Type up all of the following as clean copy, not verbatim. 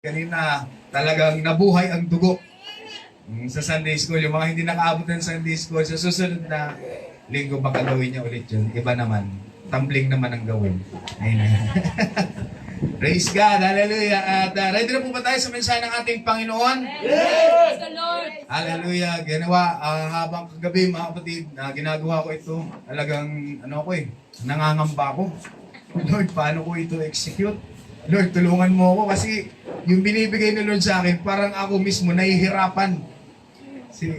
Kanina, talagang nabuhay ang dugo sa Sunday School. Yung mga hindi nakaabot ng Sunday School, sa susunod na linggo baka gawin niya ulit yun. Iba naman. Tumbling naman ang gawin. Amen. Praise God. Hallelujah. At ready na po ba tayo sa mensahe ng ating Panginoon? Praise the Lord. Hallelujah. Ginawa habang kagabi mga kapatid, ginagawa ko ito. Talagang nangangamba ko. Lord, paano ko ito execute? Lord, tulungan mo ako kasi yung binibigay ni Lord sa akin, parang ako mismo nahihirapan.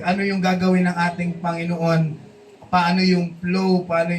Ano yung gagawin ng ating Panginoon? Paano yung flow? Paano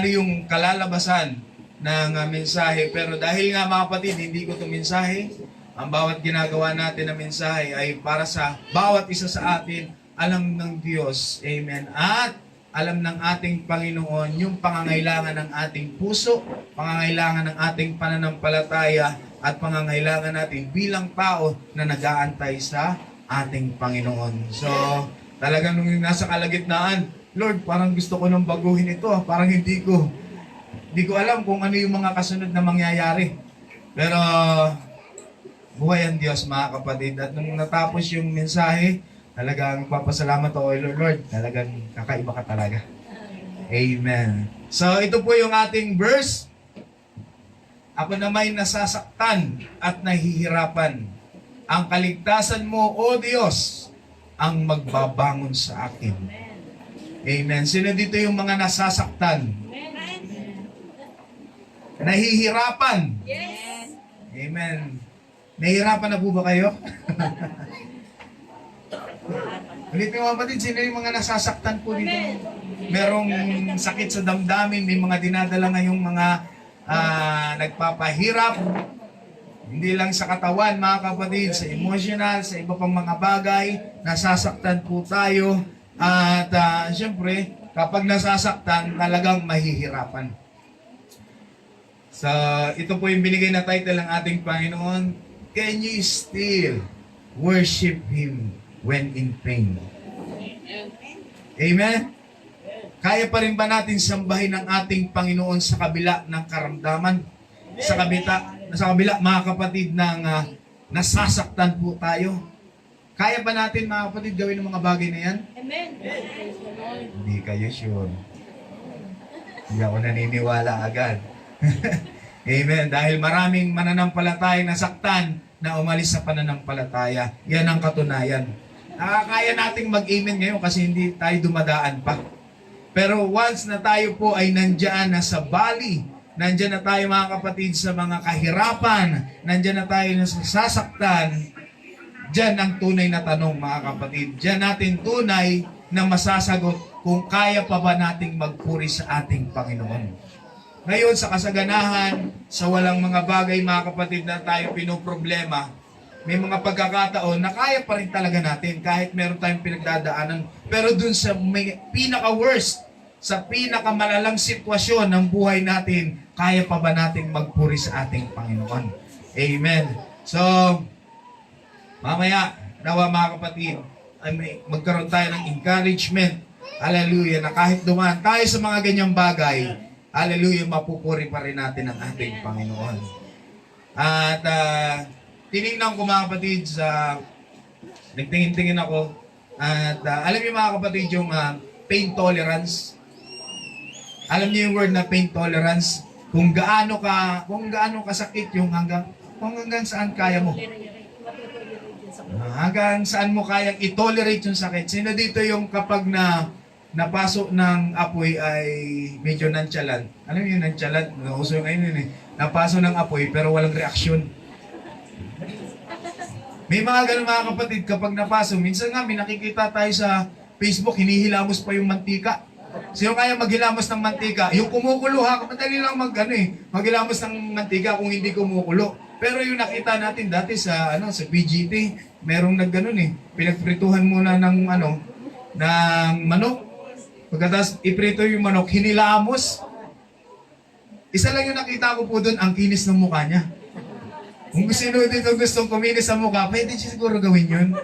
yung kalalabasan ng mensahe? Pero dahil nga mga kapatid, hindi ko ito mensahe. Ang bawat ginagawa natin na mensahe ay para sa bawat isa sa atin, alam ng Diyos. Amen. At alam ng ating Panginoon yung pangangailangan ng ating puso, pangangailangan ng ating pananampalataya, at pangangailangan natin bilang tao na nag-aantay sa ating Panginoon. So, talagang nung nasa kalagitnaan, Lord, parang gusto ko nang baguhin ito. Parang hindi ko alam kung ano yung mga kasunod na mangyayari. Pero, buhay ang Diyos mga kapatid. At nung natapos yung mensahe, talagang papasalamat ako kay Lord. Talagang kakaiba ka talaga. Amen. So, ito po yung ating verse. Ako na may nasasaktan at nahihirapan. Ang kaligtasan mo, O Diyos, ang magbabangon sa akin. Amen. Sino dito yung mga nasasaktan? Nahihirapan. Yes. Amen. Nahihirapan na po ba kayo? Ulitin mo kapatid, sino yung mga nasasaktan po dito? Merong sakit sa damdamin, may mga dinadala ngayong mga nagpapahirap. Hindi lang sa katawan, mga kapatid, sa emotional, sa iba pang mga bagay, nasasaktan po tayo. At siyempre, kapag nasasaktan, talagang mahihirapan. So, ito po yung binigay na title ng ating Panginoon. Can you still worship Him when in pain? Amen? Kaya pa rin ba natin sambahin ang ating Panginoon sa kabila ng karamdaman? Sa kabila, mga kapatid, ng nasasaktan po tayo? Kaya ba natin, mga kapatid, gawin ang mga bagay na yan? Amen. Praise the Lord. Hindi kayo sure. Hindi ako naniniwala agad. Amen. Dahil maraming mananampalatayang nasaktan na umalis sa pananampalataya. Yan ang katunayan. Nakakaya nating mag-amen ngayon kasi hindi tayo dumadaan pa. Pero once na tayo po ay nandiyan na sa valley, nandiyan na tayo mga kapatid sa mga kahirapan, nandiyan na tayo na sasaktan, diyan ang tunay na tanong mga kapatid. Diyan natin tunay na masasagot kung kaya pa ba nating magpuri sa ating Panginoon. Ngayon sa kasaganahan, sa walang mga bagay mga kapatid na tayo pinoproblema, may mga pagkakataon na kaya pa rin talaga natin kahit meron tayong pinagdadaanan. Pero dun sa may pinaka-worst, sa pinakamalalang sitwasyon ng buhay natin, kaya pa ba nating magpuri sa ating Panginoon? Amen. So, mamaya, nawa mga kapatid, ay magkaroon tayo ng encouragement. Hallelujah. Na kahit dumaan tayo sa mga ganyang bagay, hallelujah, mapupuri pa rin natin ang ating Panginoon. At tinignan ko mga kapatid nagtingin-tingin ako. At alam niyo mga kapatid yung pain tolerance. Alam niyo yung word na pain tolerance? Kung gaano kasakit yung hanggang saan kaya mo. Hanggang saan mo kayang i-tolerate yung sakit. Sino dito yung kapag napasok ng apoy ay medyo nonchalant? Alam niyo yung nonchalant? Nauso ngayon yun eh. Napasok ng apoy pero walang reaksyon. May mga ganun mga kapatid, kapag napasok, minsan nga may nakikita tayo sa Facebook, hinihilamos pa yung mantika. Sino kaya maghilamos ng mantika? Yung kumukulo ha, madali lang maghilamos ng mantika kung hindi kumukulo. Pero yung nakita natin dati sa BGT, merong nagganon eh. Pinagprituhan muna ng manok. Pagkatapos iprito yung manok, hinilamos. Isa lang yung nakita ko po doon, ang kinis ng mukha niya. Kung sino dito gustong kuminis sa mukha, pwede siya siguro gawin yun.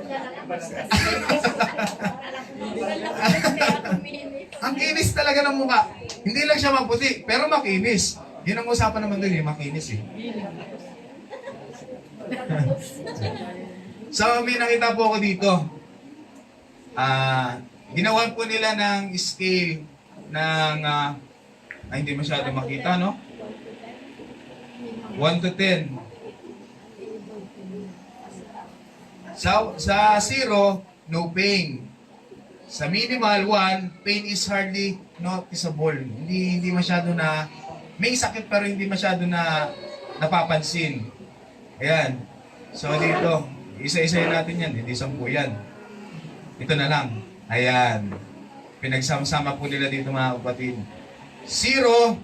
Ang kinis talaga ng mukha. Hindi lang siya maputi, pero makinis. Yun ang usapan naman doon, makinis eh. So, may nakita po ako dito. Ginawan po nila ng scale ng, hindi masyado makita, no? 1 to 10. Sa 0, no pain. Sa minimal 1, pain is hardly noticeable. Hindi masyado na, may sakit pero hindi masyado na napapansin. Ayan. So dito, isa-isayin natin yan. Hindi 10 yan. Ito na lang. Ayan. Pinagsama-sama po nila dito mga kapatid. 0,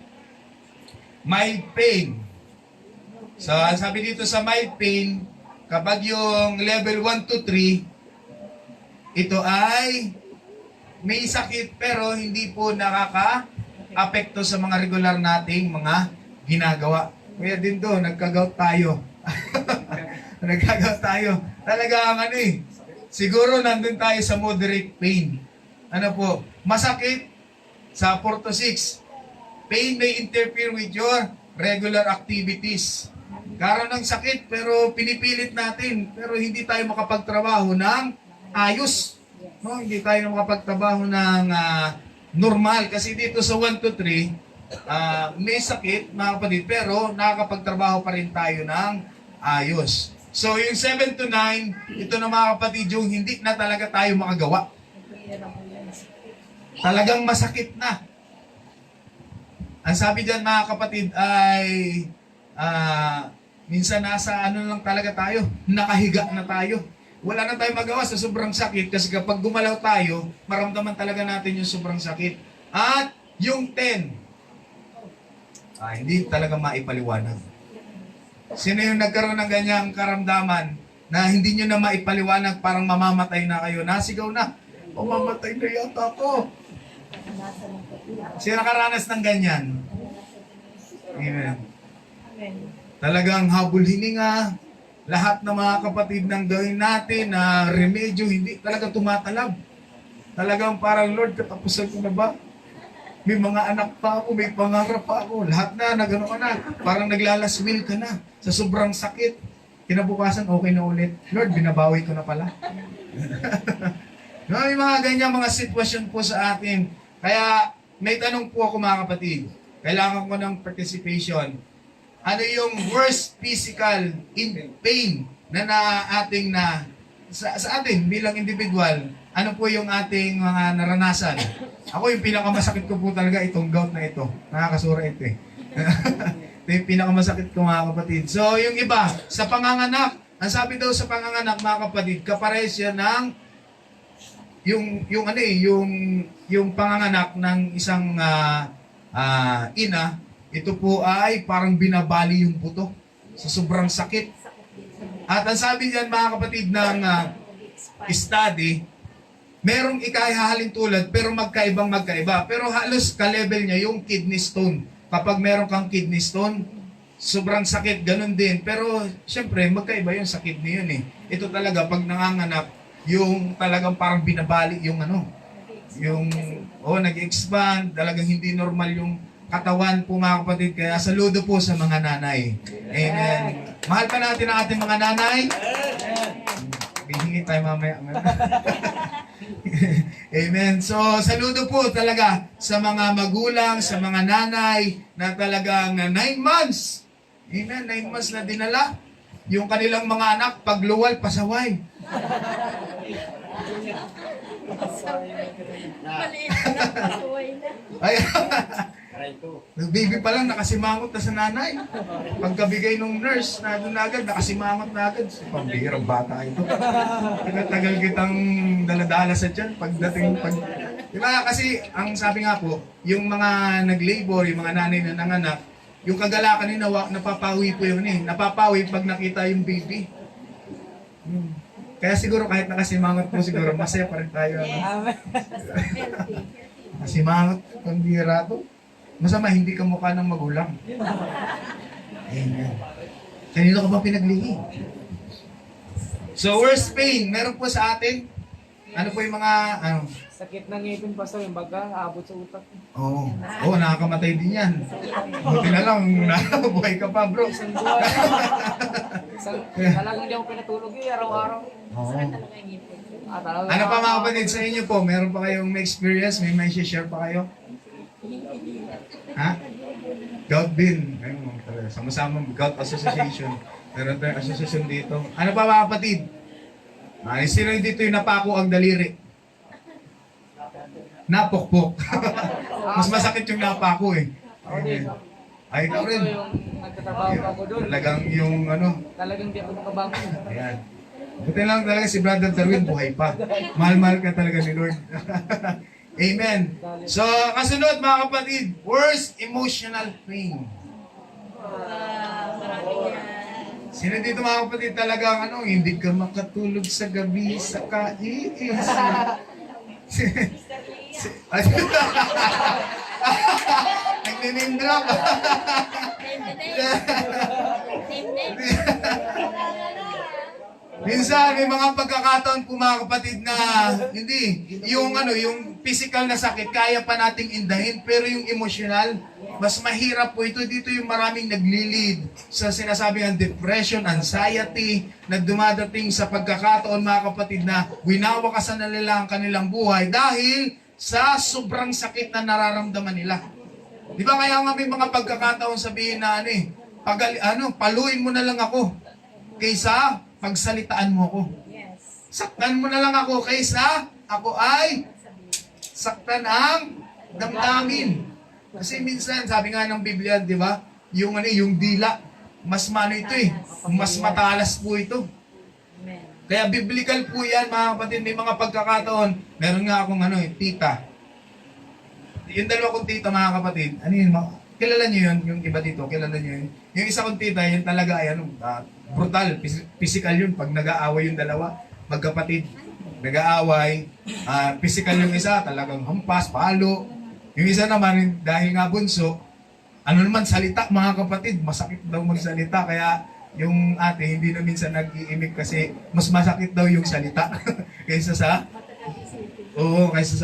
mild pain. So, ang sabi dito sa mild pain, kapag yung level 1 to 3, ito ay may sakit pero hindi po nakaka-apekto sa mga regular nating mga ginagawa. Kaya din doon, nagka-gout tayo. Nagka-gout tayo. Talaga ang siguro nandun tayo sa moderate pain. Ano po, masakit sa 4 to 6. Pain may interfere with your regular activities. Karoon ng sakit pero pinipilit natin pero hindi tayo makapagtrabaho ng ayos. No, hindi tayo makapagtrabaho ng normal kasi dito sa 1 to 3 may sakit mga kapatid pero nakakapagtrabaho pa rin tayo ng ayos. So yung 7 to 9, ito na mga kapatid yung hindi na talaga tayo makagawa. Talagang masakit na. Ang sabi dyan mga kapatid ay minsan nasa lang talaga tayo, nakahiga na tayo. Wala na tayong magawa sa sobrang sakit kasi kapag gumalaw tayo, maramdaman talaga natin yung sobrang sakit. At yung 10, hindi talaga maipaliwanag. Sino yung nagkaroon ng ganyang karamdaman na hindi nyo na maipaliwanag, parang mamamatay na kayo, nasigaw na, mamamatay na yata ako. Sino nakaranas ng ganyan? Amen. Talagang habol hininga, lahat ng mga kapatid ng gawin natin na remedyo, hindi talaga tumatalab. Talagang parang, Lord, katapusan ko na ba? May mga anak pa ako, may pangarap pa ako. Lahat na, nagano ka na. Parang naglalaswil ka na sa sobrang sakit. Kinabukasan, okay na ulit. Lord, binabawi ko na pala. No, may mga ganyan mga sitwasyon po sa atin. Kaya, may tanong po ako mga kapatid. Kailangan ko ng participation. Ano yung worst physical in pain na ating sa atin bilang individual? Ano po yung ating mga naranasan? Ako yung pinakamasakit ko po talaga itong gout na ito. Nakakasura ito eh. Ito yung pinakamasakit ko mga kapatid. So yung iba, sa panganganak, ang sabi daw sa panganganak mga kapatid, kapares yan ng yung panganganak ng isang ina. Ito po ay parang binabali yung buto sa sobrang sakit. At ang sabi diyan mga kapatid ng study, merong ikahahalin tulad pero magkaiba. Pero halos ka-level niya yung kidney stone. Kapag meron kang kidney stone, sobrang sakit, ganun din. Pero syempre, magkaiba yung sa kidney yun eh. Ito talaga, pag nanganganak, yung talagang parang binabali yung nag-expand, talagang hindi normal yung katawan po mga kapatid. Kaya saludo po sa mga nanay. Amen. Mahal pa natin ang ating mga nanay. Bihingi tayo mamaya. Amen. So, saludo po talaga sa mga magulang, sa mga nanay na talagang 9 months. Amen. 9 months na dinala. Yung kanilang mga anak, pagluwal, pasaway. Maliit na, pasuway na. Ay, baby pa lang, nakasimangot na sa nanay. Pagkabigay ng nurse, na doon agad, nakasimangot na agad. Pambihirang bata ito. Tagal kitang daladala sa tiyan. Diba? Kasi, ang sabi nga po, yung mga nag-labor, yung mga nanay na nanganak, yung kagalakan nila, napapawi po yun eh. Napapawi pag nakita yung baby. Kaya siguro kahit nakasimangot po siguro, masaya pa rin tayo. Nakasimangot, pambihira to. Masama, hindi ka mukha ng magulang. Amen. Kanino ka ba pinaglihi? So, worst pain, meron po sa atin. Ano po yung mga, ano? Sakit ng ngipin, Pastor, yung baga, abot sa utak. Oo. Oo, nakakamatay din yan. Buti na lang, nabuhay ka pa, bro. Isang buwan. Talagang di ako pinatulog araw-araw. Oo. Talagang, Ano pa mga kapatid sa inyo po? Meron pa kayong may experience? May share pa kayo? Ha? Gout din. Ayun, talaga. Sama-sama Gout Association. Meron tayong association dito. Ano pa mga kapatid? Sino dito yung napako ang daliri? Napokpok. Mas masakit yung napako eh. Ako din. Ay, ikaw rin. Ito yung nagtatrabaho pa ako doon. Talagang yung ano, Talagang di ako nakabangon. ayan. Buti lang talaga si Brother Darwin, buhay pa. Mahal-mahal ka talaga ni Lord. Amen. So, kasunod mga kapatid, worst emotional pain. Sino dito mga kapatid talagang ano, hindi ka makatulog sa gabi sa kaiis. Nagniname drop. Minsan may mga pagkakataon po mga kapatid na hindi yung ano yung physical na sakit kaya pa nating indahin pero yung emotional mas mahirap po ito dito yung maraming naglilid sa sinasabing depression, anxiety na dumadating sa pagkakataon mga kapatid na winawakasan na nila ang kanilang buhay dahil sa sobrang sakit na nararamdaman nila. Di ba kaya nga may mga pagkakataon sabihin na paluin mo na lang ako kaysa pagsalitaan mo ako. Yes. Saktan mo na lang ako kaysa ako ay saktan ang damdamin. Kasi minsan, sabi nga ng Biblia, di ba? Yung dila, mas mano ito eh. Mas matalas po ito. Amen. Kaya biblical po yan, mga kapatid. May mga pagkakataon. Meron nga akong tita. Yung dalawa kong tita, mga kapatid. Ano yun? Kilala nyo yun? Yung iba dito, kilala nyo yun? Yung isa kong tita, yun talaga ay brutal, physical yun. Pag nag-aaway yung dalawa, magkapatid, nag-aaway, physical yung isa, talagang hampas, palo. Yung isa naman, dahil nga bunso, ano naman salita mga kapatid, masakit daw magsalita, kaya yung ate hindi na minsan nag-iimik kasi mas masakit daw yung salita kaysa sa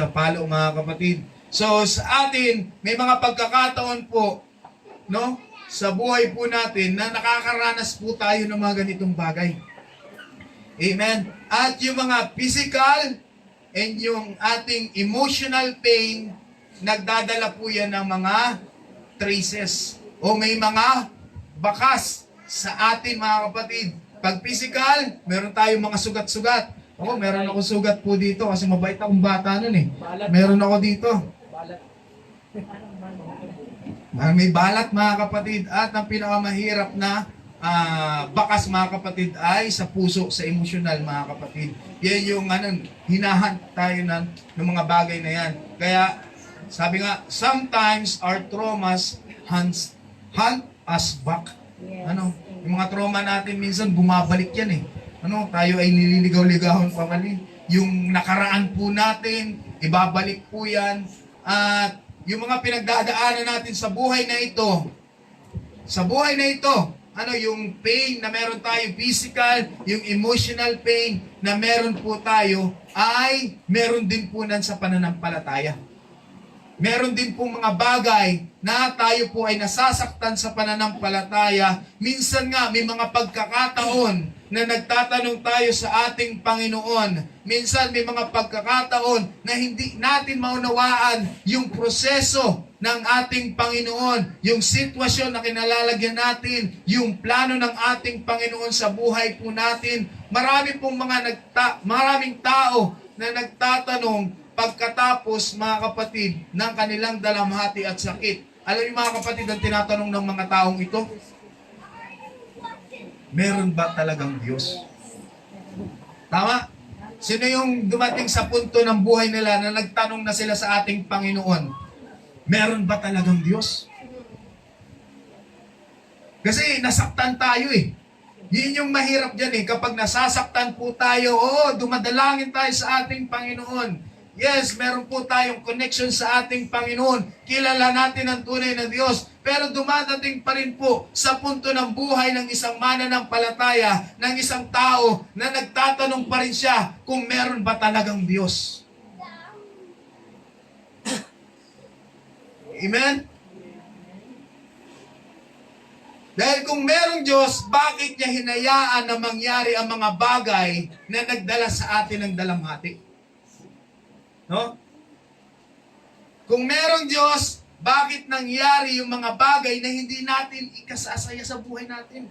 palo mga kapatid. So sa atin, may mga pagkakataon po, no? Sa buhay po natin na nakakaranas po tayo ng mga ganitong bagay. Amen. At yung mga physical and yung ating emotional pain, nagdadala po yan ng mga traces o may mga bakas sa atin mga kapatid. Pag physical, meron tayong mga sugat-sugat. Ako, meron ako sugat po dito kasi mabait akong bata nun eh. Meron ako dito. Balat. May balat mga kapatid at ang pinakamahirap na bakas mga kapatid ay sa puso, sa emosyonal mga kapatid. Yan yung hinahunt tayo ng mga bagay na yan. Kaya sabi nga, sometimes our traumas hunt us back. Yes. Yung mga trauma natin minsan bumabalik yan eh. Tayo ay nililigaw-ligahon pa mali. Yung nakaraan po natin, ibabalik po yan. At yung mga pinagdadaanan natin sa buhay na ito, yung pain na meron tayo, physical, yung emotional pain na meron po tayo, ay meron din po nan sa pananampalataya. Meron din po mga bagay na tayo po ay nasasaktan sa pananampalataya. Minsan nga may mga pagkakataon na nagtatanong tayo sa ating Panginoon. Minsan may mga pagkakataon na hindi natin maunawaan yung proseso ng ating Panginoon, yung sitwasyon na kinalalagyan natin, yung plano ng ating Panginoon sa buhay po natin. Maraming tao na nagtatanong pagkatapos, mga kapatid, ng kanilang dalamhati at sakit. Alam niyo mga kapatid, ang tinatanong ng mga taong ito, meron ba talagang Diyos? Tama? Sino yung dumating sa punto ng buhay nila na nagtanong na sila sa ating Panginoon, meron ba talagang Diyos? Kasi nasaktan tayo eh. Yun yung mahirap dyan eh. Kapag nasasaktan po tayo, dumadalangin tayo sa ating Panginoon. Yes, meron po tayong connection sa ating Panginoon. Kilala natin ang tunay na Diyos. Pero dumadating pa rin po sa punto ng buhay ng isang mananampalataya, ng isang tao na nagtatanong pa rin siya kung meron ba talagang Diyos. Amen? Dahil kung merong Diyos, bakit niya hinayaan na mangyari ang mga bagay na nagdala sa atin ng dalamhati? No? Kung merong Diyos, bakit nangyari yung mga bagay na hindi natin ikasasaya sa buhay natin?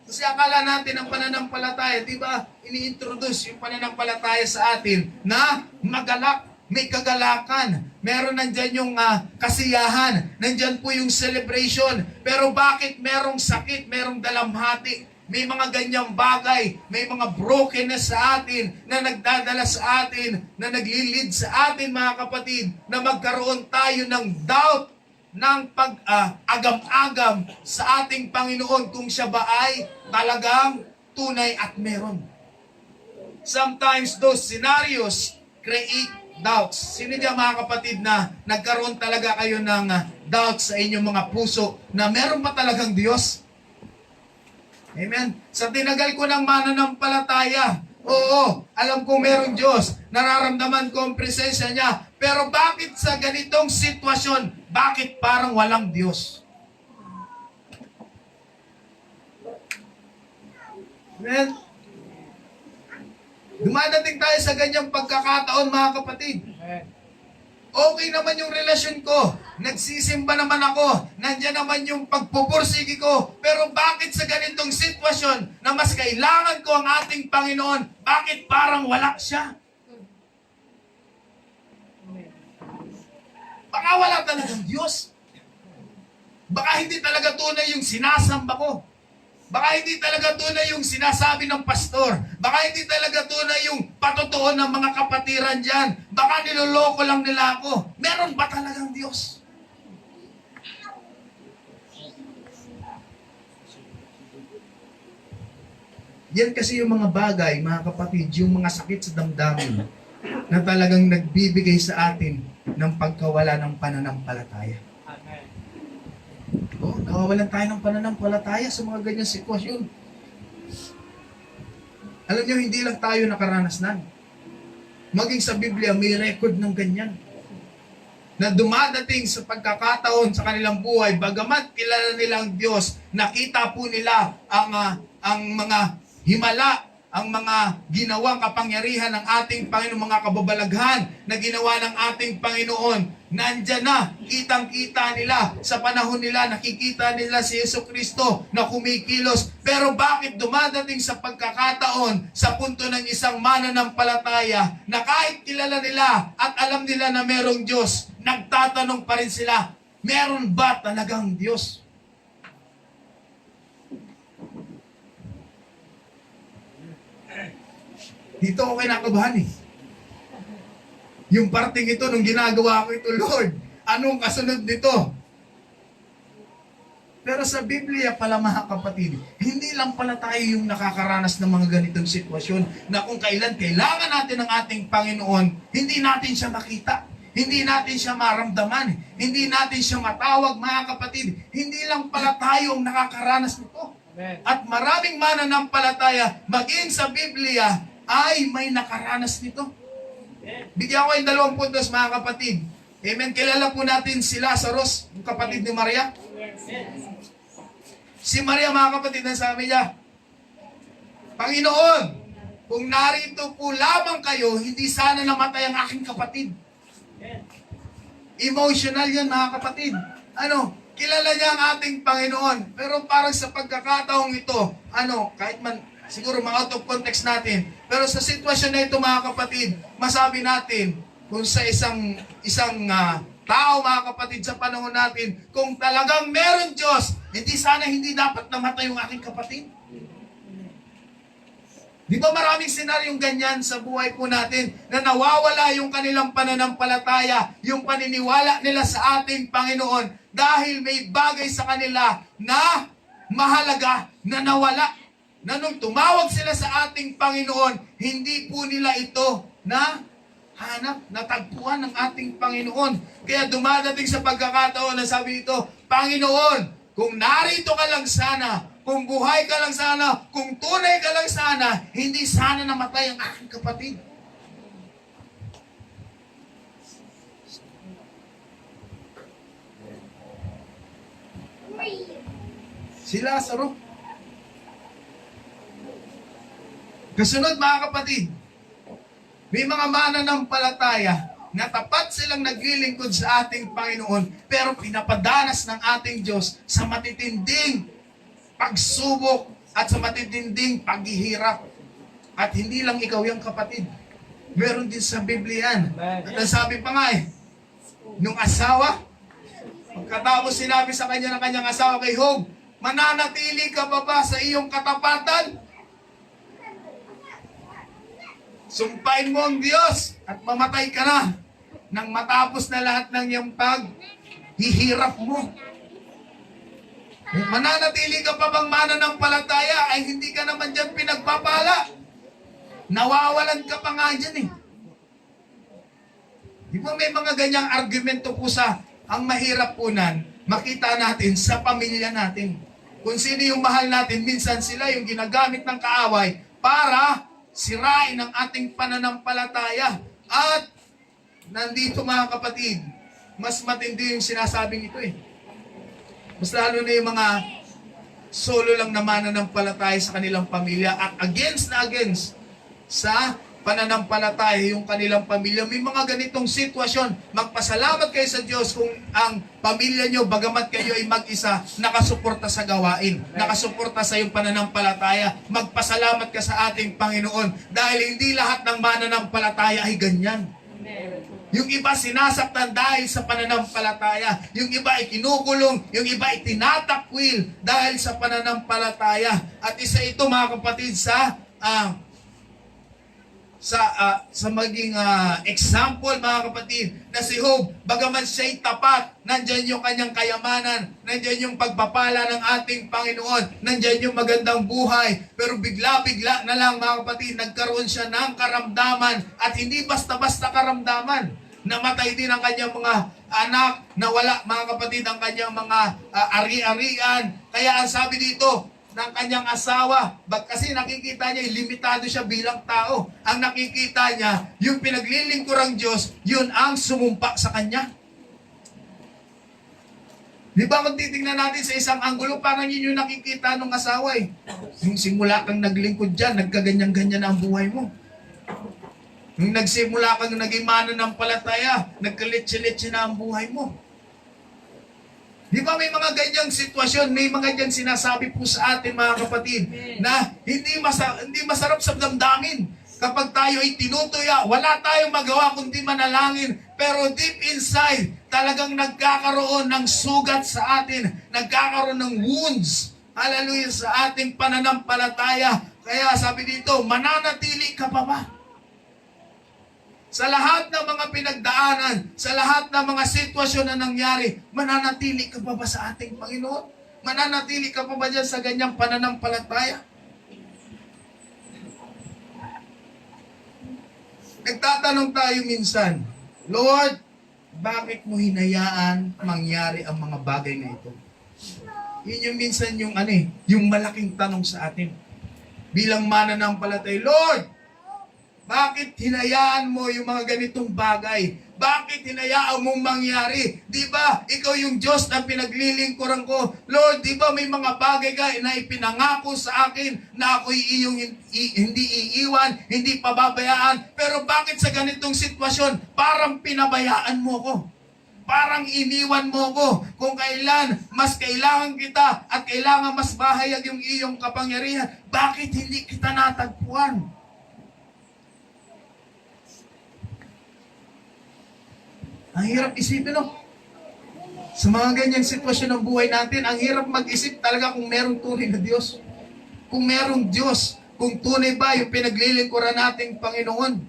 Kasi akala natin ang pananampalataya, di ba, ini-introduce yung pananampalataya sa atin na magalak, may kagalakan. Meron nandyan yung kasiyahan. Nandyan po yung celebration. Pero bakit merong sakit, merong dalamhati? May mga ganyang bagay, may mga brokenness sa atin na nagdadala sa atin, na naglilid sa atin mga kapatid, na magkaroon tayo ng doubt, ng pag-agam-agam sa ating Panginoon kung siya ba ay talagang tunay at meron. Sometimes those scenarios create doubts. Sino dyan mga kapatid na nagkaroon talaga kayo ng doubts sa inyong mga puso na meron ba talagang Diyos? Amen. Sa tinagal ko ng mananampalataya, oo, alam kong merong Diyos, nararamdaman ko ang presensya niya, pero bakit sa ganitong sitwasyon, bakit parang walang Diyos? Amen. Dumadating tayo sa ganyang pagkakataon mga kapatid. Okay naman yung relasyon ko. Nagsisimba naman ako. Nandiyan naman yung pagpupursigi ko. Pero bakit sa ganitong sitwasyon na mas kailangan ko ang ating Panginoon, bakit parang wala siya? Baka wala talagang Diyos. Baka hindi talaga tunay yung sinasamba ko. Baka hindi talaga tunay yung sinasabi ng pastor. Baka hindi talaga tunay yung patotoo ng mga kapatiran dyan. Baka niloloko lang nila ako. Meron ba talagang Diyos? Yan kasi yung mga bagay, mga kapatid, yung mga sakit sa damdamin na talagang nagbibigay sa atin ng pagkawala ng pananampalataya. Oh, nawawalan tayo ng pananampalataya sa mga ganyang sitwasyon. Alam niyo, hindi lang tayo nakaranas nan. Maging sa Biblia, may record ng ganyan. Na dumadating sa pagkakataon sa kanilang buhay, bagamat kilala nilang Diyos, nakita po nila ang mga himala, ang mga ginawang kapangyarihan ng ating Panginoon, mga kababalaghan na ginawa ng ating Panginoon. Nandyan na, kitang-kita nila, sa panahon nila, nakikita nila si Jesucristo na kumikilos. Pero bakit dumadating sa pagkakataon, sa punto ng isang mananampalataya, na kahit kilala nila at alam nila na merong Diyos, nagtatanong pa rin sila, meron ba talagang Diyos? Dito ako kinakabahan eh. Yung parting ito, nung ginagawa ko ito, Lord, anong kasunod nito? Pero sa Biblia pala mga kapatid, hindi lang pala tayo yung nakakaranas ng mga ganitong sitwasyon na kung kailan kailangan natin ng ating Panginoon, hindi natin siya makita, hindi natin siya maramdaman, hindi natin siya matawag mga kapatid. Hindi lang pala tayo ang nakakaranas nito. Amen. At maraming mananampalataya, maging sa Biblia, ay may nakaranas nito. Bigyan ko yung 2 puntos mga kapatid. Amen. Kilala po natin si Lazarus, yung kapatid ni Maria. Si Maria mga kapatid, ang sabi niya, Panginoon, kung narito po lamang kayo, hindi sana namatay ang aking kapatid. Emotional yan mga kapatid. Kilala niya ang ating Panginoon. Pero parang sa pagkakataong ito, kahit man siguro mga out of context natin. Pero sa sitwasyon na ito mga kapatid, masabi natin kung sa isang tao mga kapatid sa panahon natin, kung talagang meron Diyos, hindi dapat namatay yung aking kapatid. Di ba maraming senaryong ganyan sa buhay po natin na nawawala yung kanilang pananampalataya, yung paniniwala nila sa ating Panginoon dahil may bagay sa kanila na mahalaga na nawala. Na nung tumawag sila sa ating Panginoon, hindi po nila ito na hanap, natagpuan ng ating Panginoon. Kaya dumadating sa pagkakataon na sabi ito, Panginoon, kung narito ka lang sana, kung buhay ka lang sana, kung tunay ka lang sana, hindi sana namatay ang aking kapatid. Si Lazaro. Kasunod mga kapatid, may mga mananampalataya na tapat silang naglilingkod sa ating Panginoon, pero pinapadanas ng ating Diyos sa matitinding pagsubok at sa matitinding paghihirap. At hindi lang ikaw yung kapatid. Meron din sa Biblia yan. At ang sabi pa nga nung asawa, pagkatapos sinabi sa kanya ng kanyang asawa kay Job, mananatili ka ba sa iyong katapatan? Sumpain mo ang Diyos at mamatay ka na nang matapos na lahat ng iyong paghihirap mo. Kung mananatili ka pa bang mananampalataya ay hindi ka naman dyan pinagpapala. Nawawalan ka pa nga dyan eh. Di ba may mga ganyang argumento po sa ang mahirap po makita natin sa pamilya natin. Kung sino yung mahal natin, minsan sila yung ginagamit ng kaaway para sirain ang ating pananampalataya. At nandito mga kapatid, mas matindi yung sinasabing ito eh. Mas lalo na yung mga solo lang na mananampalataya sa kanilang pamilya at against sa pananampalataya yung kanilang pamilya. May mga ganitong sitwasyon. Magpasalamat kayo sa Diyos kung ang pamilya nyo, bagamat kayo ay mag-isa, nakasuporta sa gawain, nakasuporta sa iyong pananampalataya. Magpasalamat ka sa ating Panginoon dahil hindi lahat ng mananampalataya ay ganyan. Yung iba sinasaktan dahil sa pananampalataya. Yung iba ay kinukulong. Yung iba ay tinatakwil dahil sa pananampalataya. At isa ito mga kapatid sa maging example mga kapatid na si Job, bagaman siya'y tapat, nandyan yung kanyang kayamanan, nandyan yung pagpapala ng ating Panginoon, nandyan yung magandang buhay, pero bigla-bigla na lang mga kapatid, nagkaroon siya ng karamdaman at hindi basta-basta karamdaman. Namatay din ang kanyang mga anak, nawala mga kapatid ang kanyang mga ari-arian. Kaya ang sabi dito ng kanyang asawa, kasi nakikita niya, limitado siya bilang tao. Ang nakikita niya, yung pinaglilingkurang Diyos, yun ang sumumpa sa kanya. Di ba kung titingnan natin sa isang anggulo, parang yun yung nakikita ng asawa eh. Yung simula kang naglingkod dyan, nagkaganyan-ganyan ang buhay mo. Nung nagsimula kang naging mananampalataya, nagkalitsya-litsya na ang buhay mo. Di ba may mga ganyang sitwasyon, may mga ganyang sinasabi po sa atin mga kapatid na hindi masarap sa damdamin. Kapag tayo ay tinutuya, wala tayong magawa kundi manalangin. Pero deep inside, talagang nagkakaroon ng sugat sa atin, nagkakaroon ng wounds. Hallelujah, sa ating pananampalataya. Kaya sabi dito, mananatili ka pa ba? Sa lahat ng mga pinagdaanan, sa lahat ng mga sitwasyon na nangyari, mananatili ka pa ba sa ating Panginoon? Mananatili ka pa ba dyan sa ganyang pananampalataya? Nagtatanong tayo minsan, Lord, bakit mo hinayaan mangyari ang mga bagay na ito? Yun yung minsan yung yung malaking tanong sa atin. Bilang mananampalataya, Lord, bakit hinayaan mo yung mga ganitong bagay? Bakit hinayaan mong mangyari? Di ba, ikaw yung Diyos na pinaglilingkuran ko. Lord, di ba may mga bagay ka na ipinangako sa akin na ako'y iyong hindi iiwan, hindi pababayaan. Pero bakit sa ganitong sitwasyon, parang pinabayaan mo ko? Parang iniwan mo ko kung kailan mas kailangan kita at kailangan mas mahayag yung iyong kapangyarihan. Bakit hindi kita natagpuan? Ang hirap isipin, no? Sa mga ganyang sitwasyon ng buhay natin, ang hirap mag-isip talaga kung merong tunay na Diyos. Kung merong Diyos, kung tunay ba yung pinaglilingkuran nating Panginoon.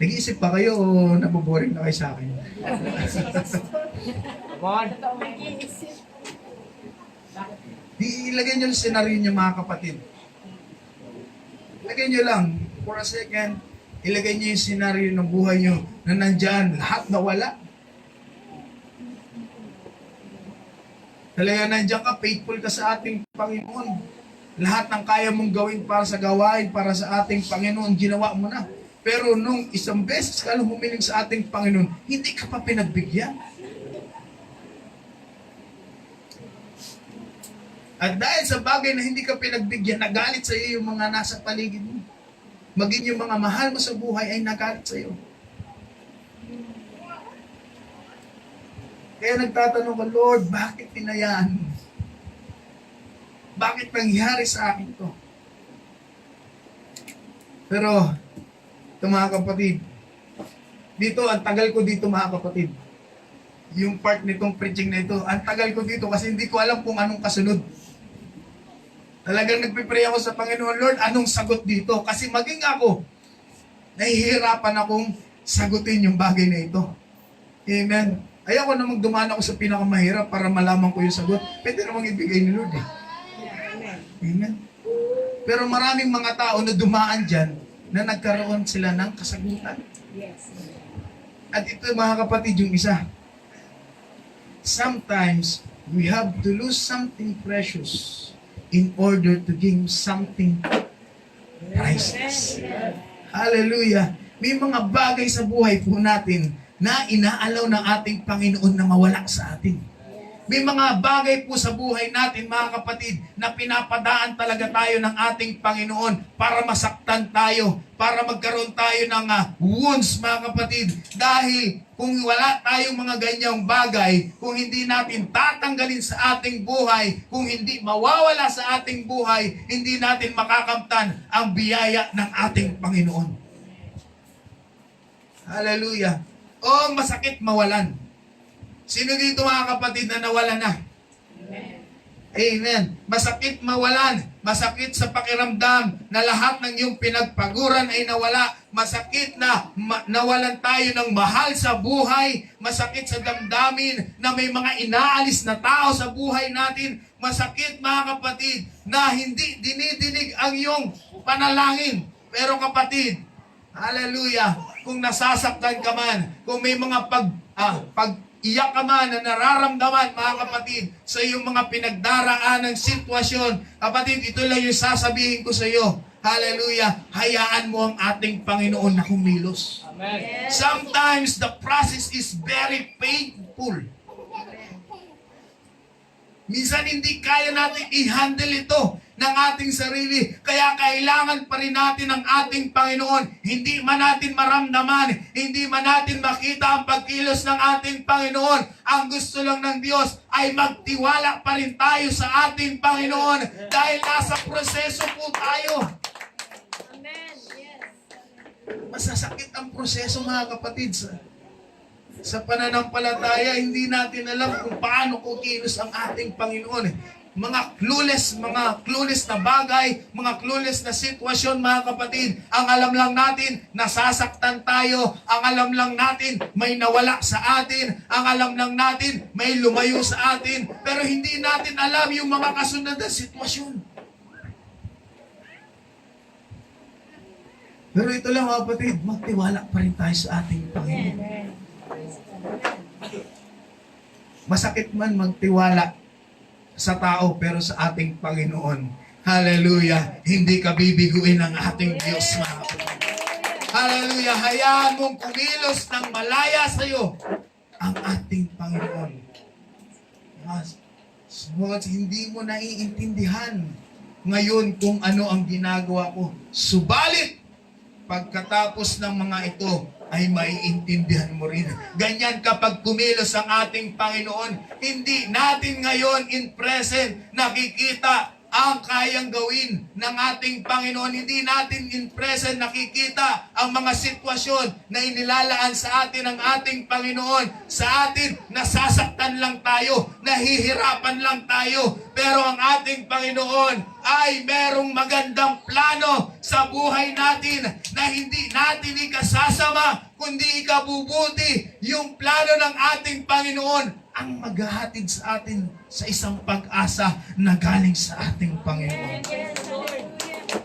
Nag-iisip pa kayo o naboboring na kayo sa akin? Ilagay nyo yung senaryo nyo mga kapatid. Lagay nyo lang, for a second, Ilagay niyo yung senaryo ng buhay niyo na nandyan, lahat nawala. Talaga nandyan ka, faithful ka sa ating Panginoon. Lahat ng kaya mong gawin para sa gawain, para sa ating Panginoon, ginawa mo na. Pero nung isang beses ka lang humiling sa ating Panginoon, hindi ka pa pinagbigyan. At dahil sa bagay na hindi ka pinagbigyan, nagalit sa iyo yung mga nasa paligid mo. Maging yung mga mahal mo sa buhay ay nagalit sa iyo. Kaya nagtatanong ka, Lord, bakit pinayaan mo? Bakit nangyari sa akin to? Pero, ito mga kapatid, dito, ang tagal ko dito mga kapatid. Yung part nitong preaching na ito, ang tagal ko dito kasi hindi ko alam kung anong kasunod. Talagang nagpipray ako sa Panginoon, Lord, anong sagot dito? Kasi maging ako, nahihirapan akong sagutin yung bagay na ito. Amen. Ayaw ko namang dumaan ako sa pinakamahirap para malaman ko yung sagot. Pwede namang ibigay ni Lord eh. Amen. Pero maraming mga tao na dumaan dyan na nagkaroon sila ng kasagutan. Yes. At ito mga kapatid yung isa. Sometimes, we have to lose something precious in order to gain something priceless. Hallelujah. May mga bagay sa buhay po natin na inaalaw ng ating Panginoon na mawala sa atin. May mga bagay po sa buhay natin, mga kapatid, na pinapadaan talaga tayo ng ating Panginoon para masaktan tayo, para magkaroon tayo ng wounds, mga kapatid. Dahil kung wala tayong mga ganyang bagay, kung hindi natin tatanggalin sa ating buhay, kung hindi mawawala sa ating buhay, hindi natin makakamtan ang biyaya ng ating Panginoon. Hallelujah. O masakit mawalan. Sino dito mga kapatid na nawala na? Amen. Masakit mawalan. Masakit sa pakiramdam na lahat ng iyong pinagpaguran ay nawala. Masakit na nawalan tayo ng mahal sa buhay. Masakit sa damdamin na may mga inaalis na tao sa buhay natin. Masakit mga kapatid na hindi dinidinig ang iyong panalangin. Pero kapatid, hallelujah, kung nasasaktan ka man, kung may mga iyak ka man na nararamdaman, mga kapatid, sa iyong mga pinagdaraan ng sitwasyon, kapatid, ito lang yung sasabihin ko sa iyo. Hallelujah. Hayaan mo ang ating Panginoon na kumilos. Amen. Sometimes the process is very painful. Minsan hindi kaya natin i-handle ito ng ating sarili. Kaya kailangan pa rin natin ang ating Panginoon. Hindi man natin maramdaman, hindi man natin makita ang pagkilos ng ating Panginoon. Ang gusto lang ng Diyos ay magtiwala pa rin tayo sa ating Panginoon dahil nasa proseso po tayo. Amen. Yes. Masasakit ang proseso, mga kapatid. Sa pananampalataya, hindi natin alam kung paano kukilos ang ating Panginoon. Mga clueless na bagay, mga clueless na sitwasyon, mga kapatid. Ang alam lang natin, nasasaktan tayo. Ang alam lang natin, may nawala sa atin. Ang alam lang natin, may lumayo sa atin. Pero hindi natin alam yung mga kasunod na sitwasyon. Pero ito lang, mga kapatid, magtiwala pa rin tayo sa ating Panginoon. Masakit man magtiwala sa tao, pero sa ating Panginoon, hallelujah, hindi ka bibiguin ng ating Diyos, mga kapatid. Hallelujah, hayaan mong kumilos ng malaya sa iyo ang ating Panginoon. Hindi mo naiintindihan ngayon kung ano ang ginagawa ko. Subalit, pagkatapos ng mga ito, ay maiintindihan mo rin. Ganyan kapag kumilos ang ating Panginoon, hindi natin ngayon in present nakikita ang kayang gawin ng ating Panginoon. Hindi natin in present nakikita ang mga sitwasyon na inilalaan sa atin ng ating Panginoon. Sa atin, nasasaktan lang tayo, nahihirapan lang tayo. Pero ang ating Panginoon ay merong magandang plano sa buhay natin na hindi natin ikasasama, kundi ikabubuti. Yung plano ng ating Panginoon ang maghahatid sa atin sa isang pag-asa na galing sa ating Panginoon. Yes, Lord.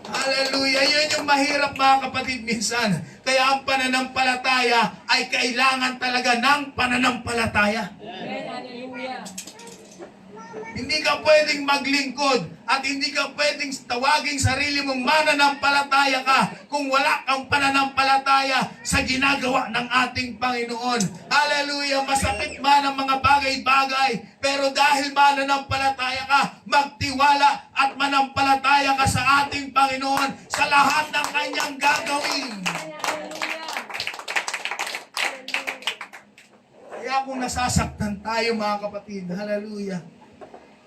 Hallelujah. Yun yung mahirap mga kapatid minsan. Kaya ang pananampalataya ay kailangan talaga ng pananampalataya. Amen. Hallelujah. Hindi ka pwedeng maglingkod at hindi ka pwedeng tawaging sarili mong mananampalataya ka kung wala kang pananampalataya sa ginagawa ng ating Panginoon. Hallelujah! Masakit man ang mga bagay-bagay, pero dahil mananampalataya ka, magtiwala at manampalataya ka sa ating Panginoon sa lahat ng kanyang gagawin. Hallelujah. Kaya kung nasasaktan tayo mga kapatid, hallelujah.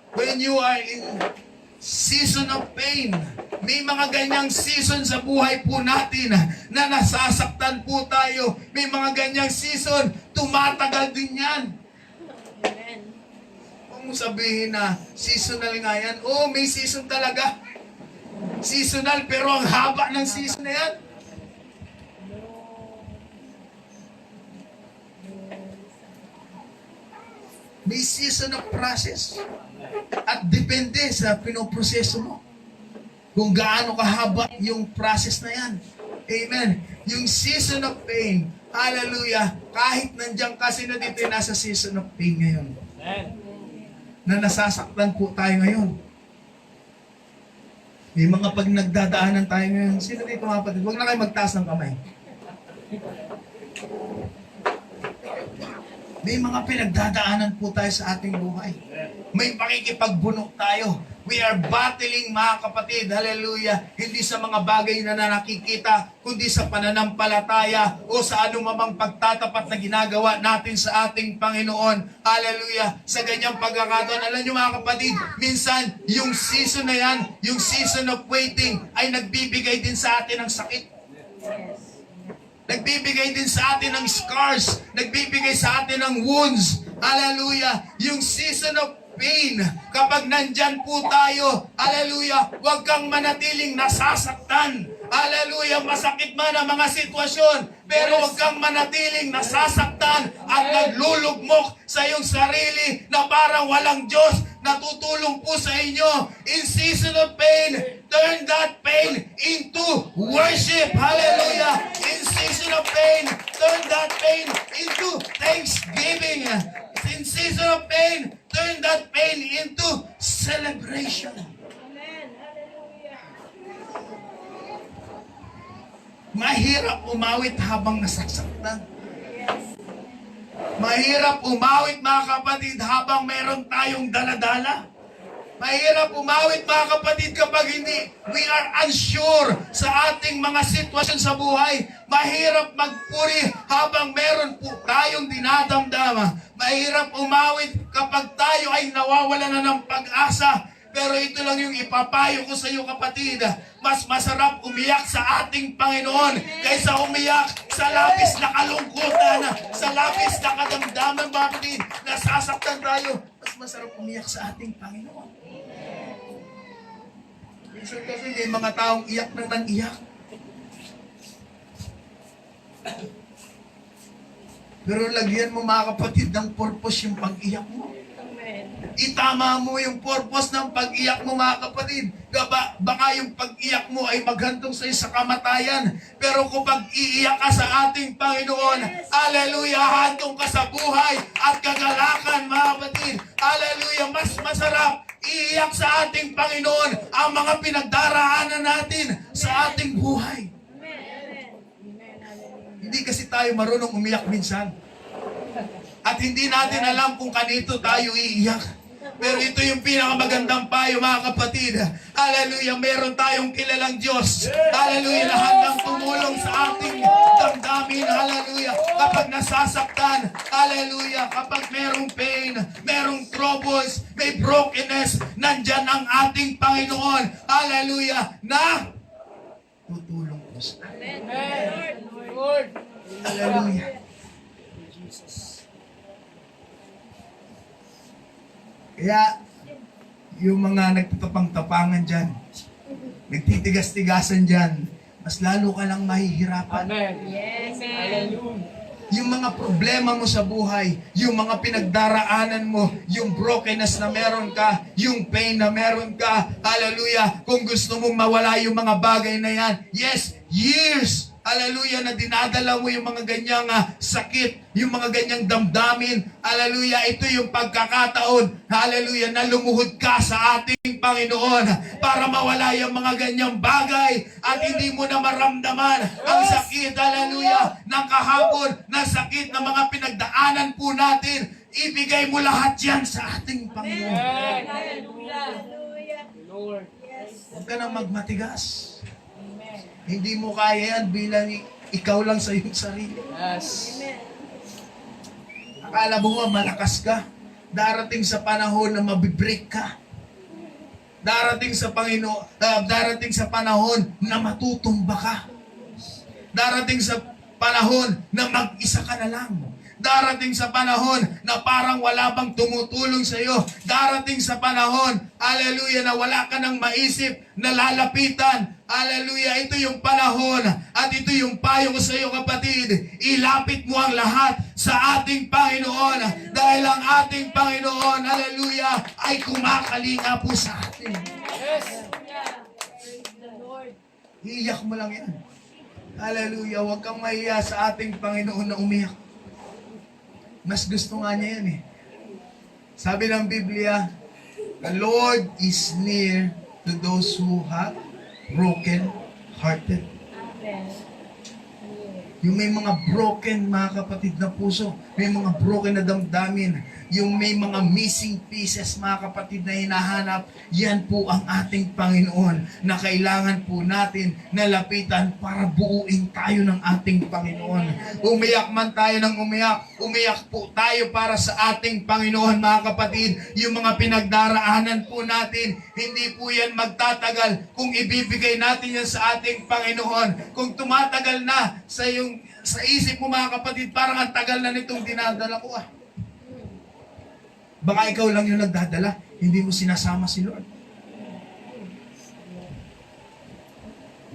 When you are in season of pain, may mga ganyang season sa buhay po natin na nasasaktan po tayo. May mga ganyang season, tumatagal din yan. Amen. Huwag mo sabihin na seasonal nga yan. Oo, may season talaga. Seasonal, pero ang haba ng season na yan. May season of process. At depende sa pinoproseso mo. Kung gaano kahaba yung process na yan. Amen. Yung season of pain, hallelujah, kahit nandiyan kasi na dito nasa season of pain ngayon. Na nasasaktan po tayo ngayon. May mga pag nagdadaanan tayo ngayon. Sino dito mga kapatid? Huwag na kayo magtaas ng kamay. May mga pinagdadaanan po tayo sa ating buhay. May pakikipagbunok tayo. We are battling mga kapatid, hallelujah, hindi sa mga bagay na nakikita, kundi sa pananampalataya o sa anumang pagtatapat na ginagawa natin sa ating Panginoon. Hallelujah. Sa ganyang pagkakataon, alam nyo mga kapatid, minsan yung season na yan, yung season of waiting, ay nagbibigay din sa atin ng sakit. Yes. Nagbibigay din sa atin ng scars. Nagbibigay sa atin ng wounds. Hallelujah. Yung season of pain, kapag nandyan po tayo, hallelujah, huwag kang manatiling nasasaktan. Hallelujah, masakit man ang mga sitwasyon, pero huwag kang manatiling nasasaktan at naglulugmok sa iyong sarili na parang walang Diyos na tutulong po sa inyo. In season of pain, turn that pain into worship. Hallelujah. In season of pain, turn that pain into thanksgiving. In season of pain, turn that pain into celebration. Amen. Hallelujah. Mahirap umawit habang nasasaktan. Mahirap umawit mga kapatid habang meron tayong daladala. Mahirap umawit mga kapatid kapag hindi we are unsure sa ating mga sitwasyon sa buhay. Mahirap magpuri habang meron po tayong dinadamdama. Mahirap umawit kapag tayo ay nawawala na ng pag-asa. Pero ito lang yung ipapayo ko sa iyo kapatid. Mas masarap umiyak sa ating Panginoon kaysa umiyak sa labis na kalungkutan, sa labis na kadamdaman mga kapatid. Nasasaktan tayo. Mas masarap umiyak sa ating Panginoon. Minsan kasi may mga taong iyak nang iyak. Pero lagyan mo mga kapatid ng purpose yung pag-iyak mo. Amen. Itama mo yung purpose ng pag-iyak mo mga kapatid. Baka yung pag-iyak mo ay maghantong sa sa kamatayan. Pero kung pag-iiyak ka sa ating Panginoon, hallelujah, hantong ka sa buhay at kagalakan mga kapatid. Hallelujah, mas masarap iiyak sa ating Panginoon ang mga pinagdaraanan natin sa ating buhay. Amen. Amen. Amen. Hallelujah. Hindi kasi tayo marunong umiyak minsan. At hindi natin alam kung kanito tayo iiyak. Pero ito yung pinakamagandang payo mga kapatid. Hallelujah, meron tayong kilalang Diyos. Hallelujah, na handang tumulong sa ating damdamin. Hallelujah, kapag nasasaktan. Hallelujah, kapag merong pain, merong troubles, may brokenness, nandyan ang ating Panginoon. Hallelujah, na tutulong po sa atin. Amen. Lord. Hallelujah. Kaya, yung mga nagtatapang-tapangan dyan, nagtitigas-tigasan dyan, mas lalo ka lang mahihirapan. Amen. Yes. Amen. Hallelujah. yung mga problema mo sa buhay, yung mga pinagdaraanan mo, yung brokenness na meron ka, yung pain na meron ka, hallelujah, kung gusto mong mawala yung mga bagay na yan, yes, years, hallelujah, na dinadala mo yung mga ganyang sakit, yung mga ganyang damdamin, hallelujah, ito yung pagkakataon, hallelujah, na lumuhod ka sa ating Panginoon para mawala yung mga ganyang bagay at hindi mo na maramdaman ang sakit, hallelujah, ng kahapon, na sakit ng mga pinagdaanan po natin. Ibigay mo lahat yan sa ating Panginoon. Hallelujah. Hallelujah. Lord. Yes. Huwag ka nang magmatigas. Amen. Hindi mo kaya yan bilang ikaw lang sa iyong sarili. Yes. Amen. Akala mo ba malakas ka? Darating sa panahon na mabibreak ka. Darating sa darating sa panahon na matutumba ka. Darating sa panahon na mag-isa ka na lang. Darating sa panahon na parang wala bang tumutulong sa iyo. Darating sa panahon, hallelujah, na wala ka nang maisip na lalapitan. Hallelujah, ito yung panahon at ito yung payo ko sa iyo, kapatid. Ilapit mo ang lahat sa ating Panginoon dahil ang ating Panginoon, hallelujah, ay kumakalinga po sa atin. Yes. Praise the Lord. Iiyak mo lang yan. Hallelujah, huwag kang mahiya sa ating Panginoon na umiyak. Mas gusto nga niya yan eh. Sabi ng Biblia, the Lord is near to those who have broken-hearted. Amen. Yung may mga broken, mga kapatid, na puso, may mga broken na damdamin, yung may mga missing pieces, mga kapatid, na hinahanap, yan po ang ating Panginoon na kailangan po natin nalapitan para buuin tayo ng ating Panginoon. Umiyak man tayo ng umiyak po tayo para sa ating Panginoon, mga kapatid. Yung mga pinagdaraanan po natin, hindi po yan magtatagal kung ibibigay natin yan sa ating Panginoon. Kung tumatagal na sa isip mo, mga kapatid, parang ang tagal na nitong dinadala ko Baka ikaw lang yung nagdadala, hindi mo sinasama si Lord.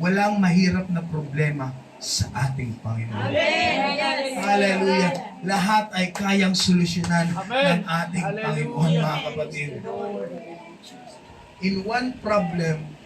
Walang mahirap na problema sa ating Panginoon. Amen. Hallelujah. Lahat ay kayang solusyonan ng ating Hallelujah. Panginoon, mga kapatid. In one problem,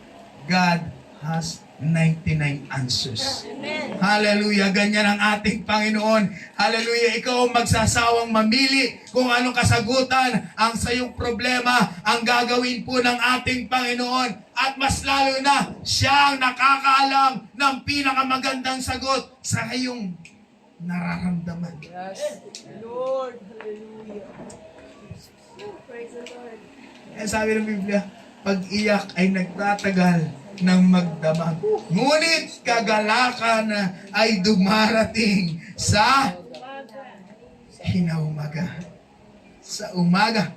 God has 99 answers. Amen. Hallelujah. Ganyan ang ating Panginoon. Hallelujah. Ikaw ang magsasawang mamili kung anong kasagutan ang sa iyong problema ang gagawin po ng ating Panginoon. At mas lalo na, siya ang nakakaalam ng pinakamagandang sagot sa iyong nararamdaman. Yes. Lord. Hallelujah. Praise the Lord. Kaya sabi ng Biblia, pag-iyak ay nagtatagal ng magdamag. Ngunit kagalakan ay dumarating sa hinaumaga. Sa umaga.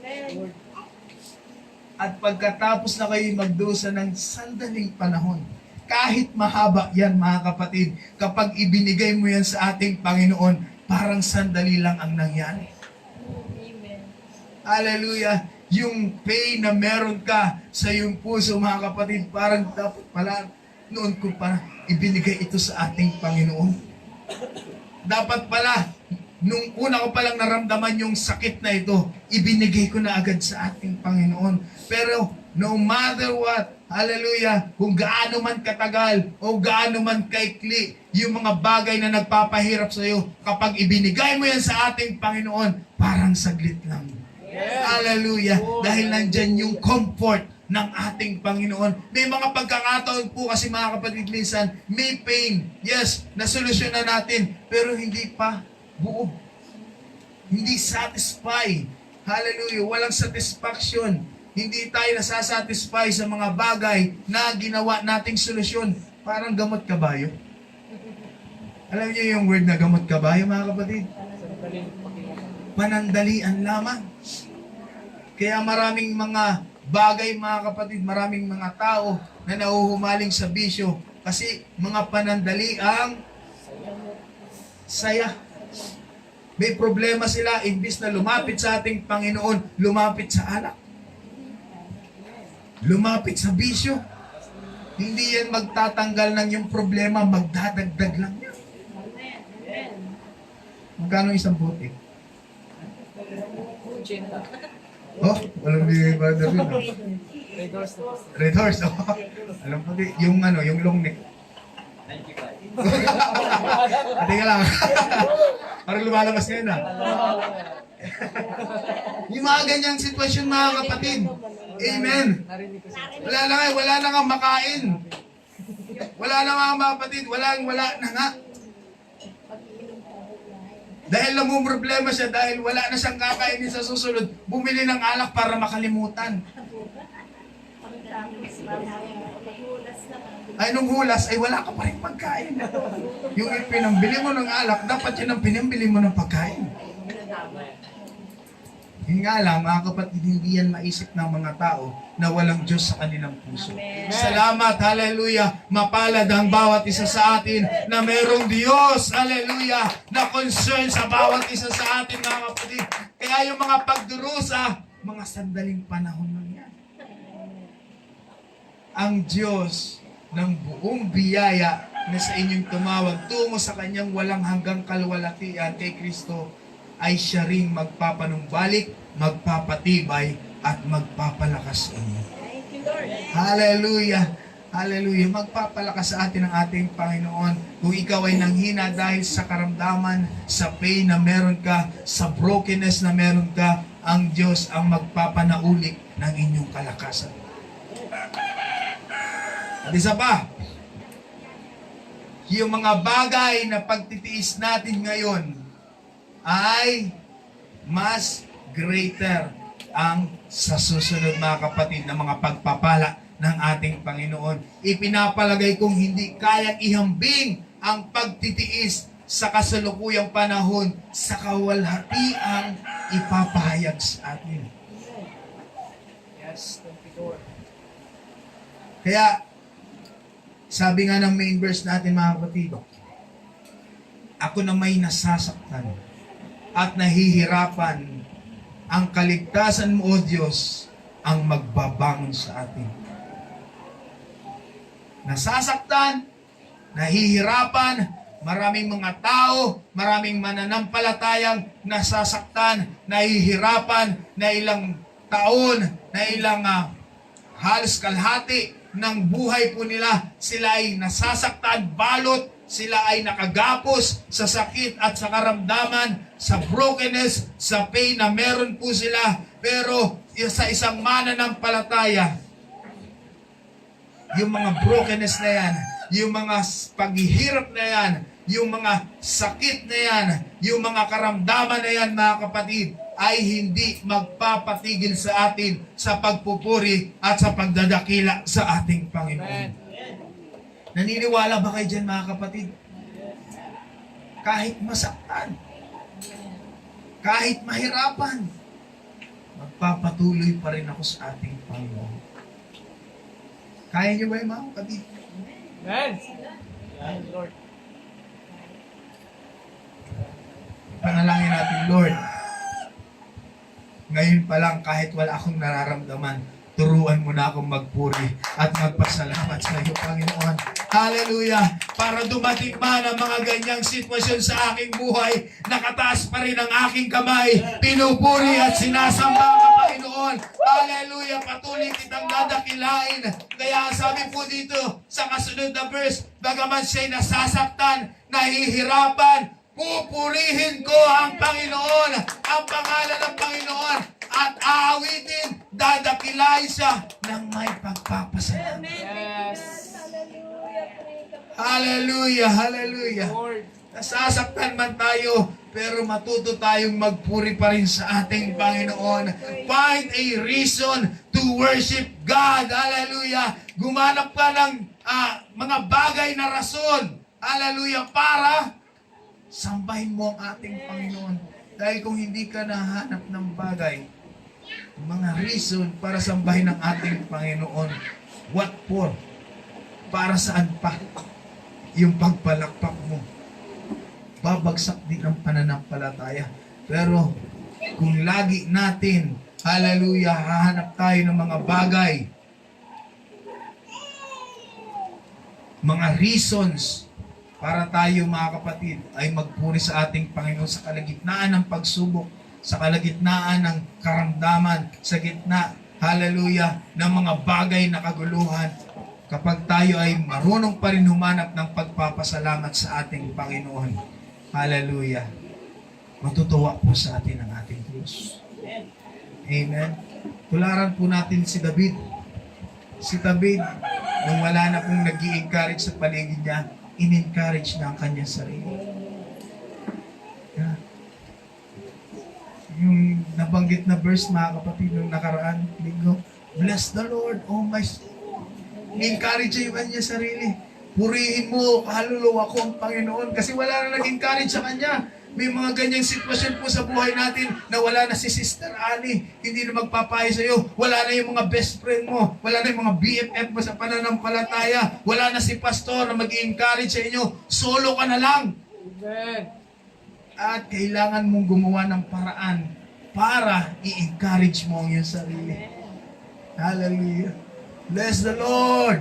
Amen. At pagkatapos na kayo magdusa ng sandaling panahon, kahit mahaba yan, mga kapatid, kapag ibinigay mo yan sa ating Panginoon, parang sandali lang ang nangyari. Amen. Hallelujah. Yung pain na meron ka sa iyong puso, mga kapatid, parang dapat pala noon ko pa ibinigay ito sa ating Panginoon. Dapat pala, nung una ko palang naramdaman yung sakit na ito, ibinigay ko na agad sa ating Panginoon. Pero no matter what, hallelujah, kung gaano man katagal o gaano man kaikli yung mga bagay na nagpapahirap sa iyo, kapag ibinigay mo yan sa ating Panginoon, parang saglit lang. Hallelujah. Dahil nandyan yung comfort ng ating Panginoon. May mga pagkakataon po kasi, mga kapatid, minsan may pain. Yes, nasolusyonan natin, pero hindi pa buo. Hindi satisfy. Hallelujah. Walang satisfaction. Hindi tayo nasasatisfy sa mga bagay na ginawa nating solusyon. Parang gamot kabayo. Alam niyo yung word na gamot kabayo, mga kapatid? Panandalian lamang. Kaya maraming mga bagay, mga kapatid, maraming mga tao na nahuhumaling sa bisyo kasi mga panandali ang saya. May problema sila, imbis na lumapit sa ating Panginoon, lumapit sa alak. Lumapit sa bisyo. Hindi yan magtatanggal ng yung problema, magdadagdag lang yan. Amen. Magkano isang bote? Gin. Oh, walang bigay brother yun. ah. Red horse na po. Red horse, oh. Alam ko di, yung yung long neck. 95. Teka lang. Parang lumalabas ngayon ah. Yung mga ganyang sitwasyon mga kapatid. Amen. Narinig ko siya. Wala na nga makain. Wala na nga mga kapatid, wala na nga. Dahil namumroblema siya, dahil wala na siyang kakainin sa susunod, bumili ng alak para makalimutan. Ay, nung hulas, ay wala ka pa rin pagkain. Yung pinambili mo ng alak, dapat yun ang pinambili mo ng pagkain. Yun nga lang, mga kapatid, hindi yan maisip ng mga tao na walang Diyos sa kanilang puso. Amen. Salamat, hallelujah. Mapalad ang bawat isa sa atin na mayroong Diyos, hallelujah, na concern sa bawat isa sa atin, mga kapatid. Kaya yung mga pagdurusa, mga sandaling panahon lang yan. Ang Diyos ng buong biyaya na sa inyong tumawag tungo sa kanyang walang hanggang kalwalatian kay Kristo ay siya ring magpapanumbalik, magpapatibay, at magpapalakas sa inyo. Thank you, Lord. Hallelujah! Hallelujah! Magpapalakas sa atin ang ating Panginoon. Kung ikaw ay nanghina dahil sa karamdaman, sa pain na meron ka, sa brokenness na meron ka, ang Diyos ang magpapanaulik ng inyong kalakasan. At isa pa, yung mga bagay na pagtitiis natin ngayon ay mas greater ang sa susunod mga kapatid na mga pagpapala ng ating Panginoon. Ipinapalagay kong hindi kayang ihambing ang pagtitiis sa kasalukuyang panahon sa kawalhatiang ipapahayag sa atin. Yes, thank you, Lord. Kaya, sabi nga ng main verse natin mga kapatid, ako na may nasasaktan at nahihirapan, ang kaligtasan mo, O Diyos, ang magbabangon sa atin. Nasasaktan, nahihirapan, maraming mga tao, maraming mananampalatayang nasasaktan, nahihirapan, na ilang taon, na ilang halos kalahati ng buhay po nila, sila ay nasasaktan, balot, sila ay nakagapos sa sakit at sa karamdaman, sa brokenness, sa pain na meron po sila. Pero sa isang mananampalataya, yung mga brokenness na yan, yung mga paghihirap na yan, yung mga sakit na yan, yung mga karamdaman na yan, mga kapatid, ay hindi magpapatigil sa atin sa pagpupuri at sa pagdadakila sa ating Panginoon. Naniniwala ba kayo dyan, mga kapatid? Kahit masaktan, kahit mahirapan, magpapatuloy pa rin ako sa ating Panginoon. Kaya niyo ba yung mga kapatid? Amen. Amen, Lord. Panalangin natin, Lord. Ngayon pa lang, kahit wala akong nararamdaman, turuan mo na akong magpuri at magpasalamat sa iyo, Panginoon. Hallelujah! Para dumating man ang mga ganyang sitwasyon sa aking buhay, nakataas pa rin ang aking kamay, pinupuri at sinasamba ka, Panginoon. Hallelujah! Patuloy kitang dadakilain. Kaya sabi po dito sa kasunod na verse, bagaman siya'y nasasaktan, nahihirapan, pupurihin ko ang Panginoon, ang pangalan ng Panginoon, at aawitin, dadakilain siya ng may pagpapasalamat. Yes. Hallelujah, hallelujah. Lord. Nasasaktan man tayo, pero matuto tayong magpuri pa rin sa ating Panginoon. Find a reason to worship God. Hallelujah. Gumanap ka ng mga bagay na rason. Hallelujah. Para sambahin mo ang ating Panginoon. Dahil kung hindi ka nahanap ng bagay, mga reason para sambahin ang ating Panginoon, what for? Para saan pa? Yung pagpalakpak mo, babagsak din ang pananampalataya. Pero kung lagi natin, hallelujah, hahanap tayo ng mga bagay mga reasons para tayo mga kapatid ay magpuri sa ating Panginoon sa kalagitnaan ng pagsubok, sa kalagitnaan ng karamdaman, sa gitna, hallelujah, ng mga bagay na kaguluhan. Kapag tayo ay marunong pa rin humanap ng pagpapasalamat sa ating Panginoon, hallelujah, matutuwa po sa atin ang ating Diyos. Amen. Tularan po natin si David. Si David, nung wala na pong nag-i-encourage sa paligid niya, in-encourage na ang kanyang sarili. Yeah. Yung nabanggit na verse, mga kapatid, nung nakaraan linggo, bless the Lord, oh my soul. In-encourage niya yung kanyang sarili. Purihin mo, kaluluwa ko ang Panginoon. Kasi wala na nag-encourage sa kanya. May mga ganyang sitwasyon po sa buhay natin na wala na si Sister Annie, hindi na magpapayo sa iyo, wala na yung mga best friend mo, wala na yung mga BFF mo sa pananampalataya, wala na si pastor na mag-i-encourage sa inyo, solo ka na lang. Amen. At kailangan mong gumawa ng paraan para i-encourage mo ang iyong sarili. Hallelujah. Bless the Lord,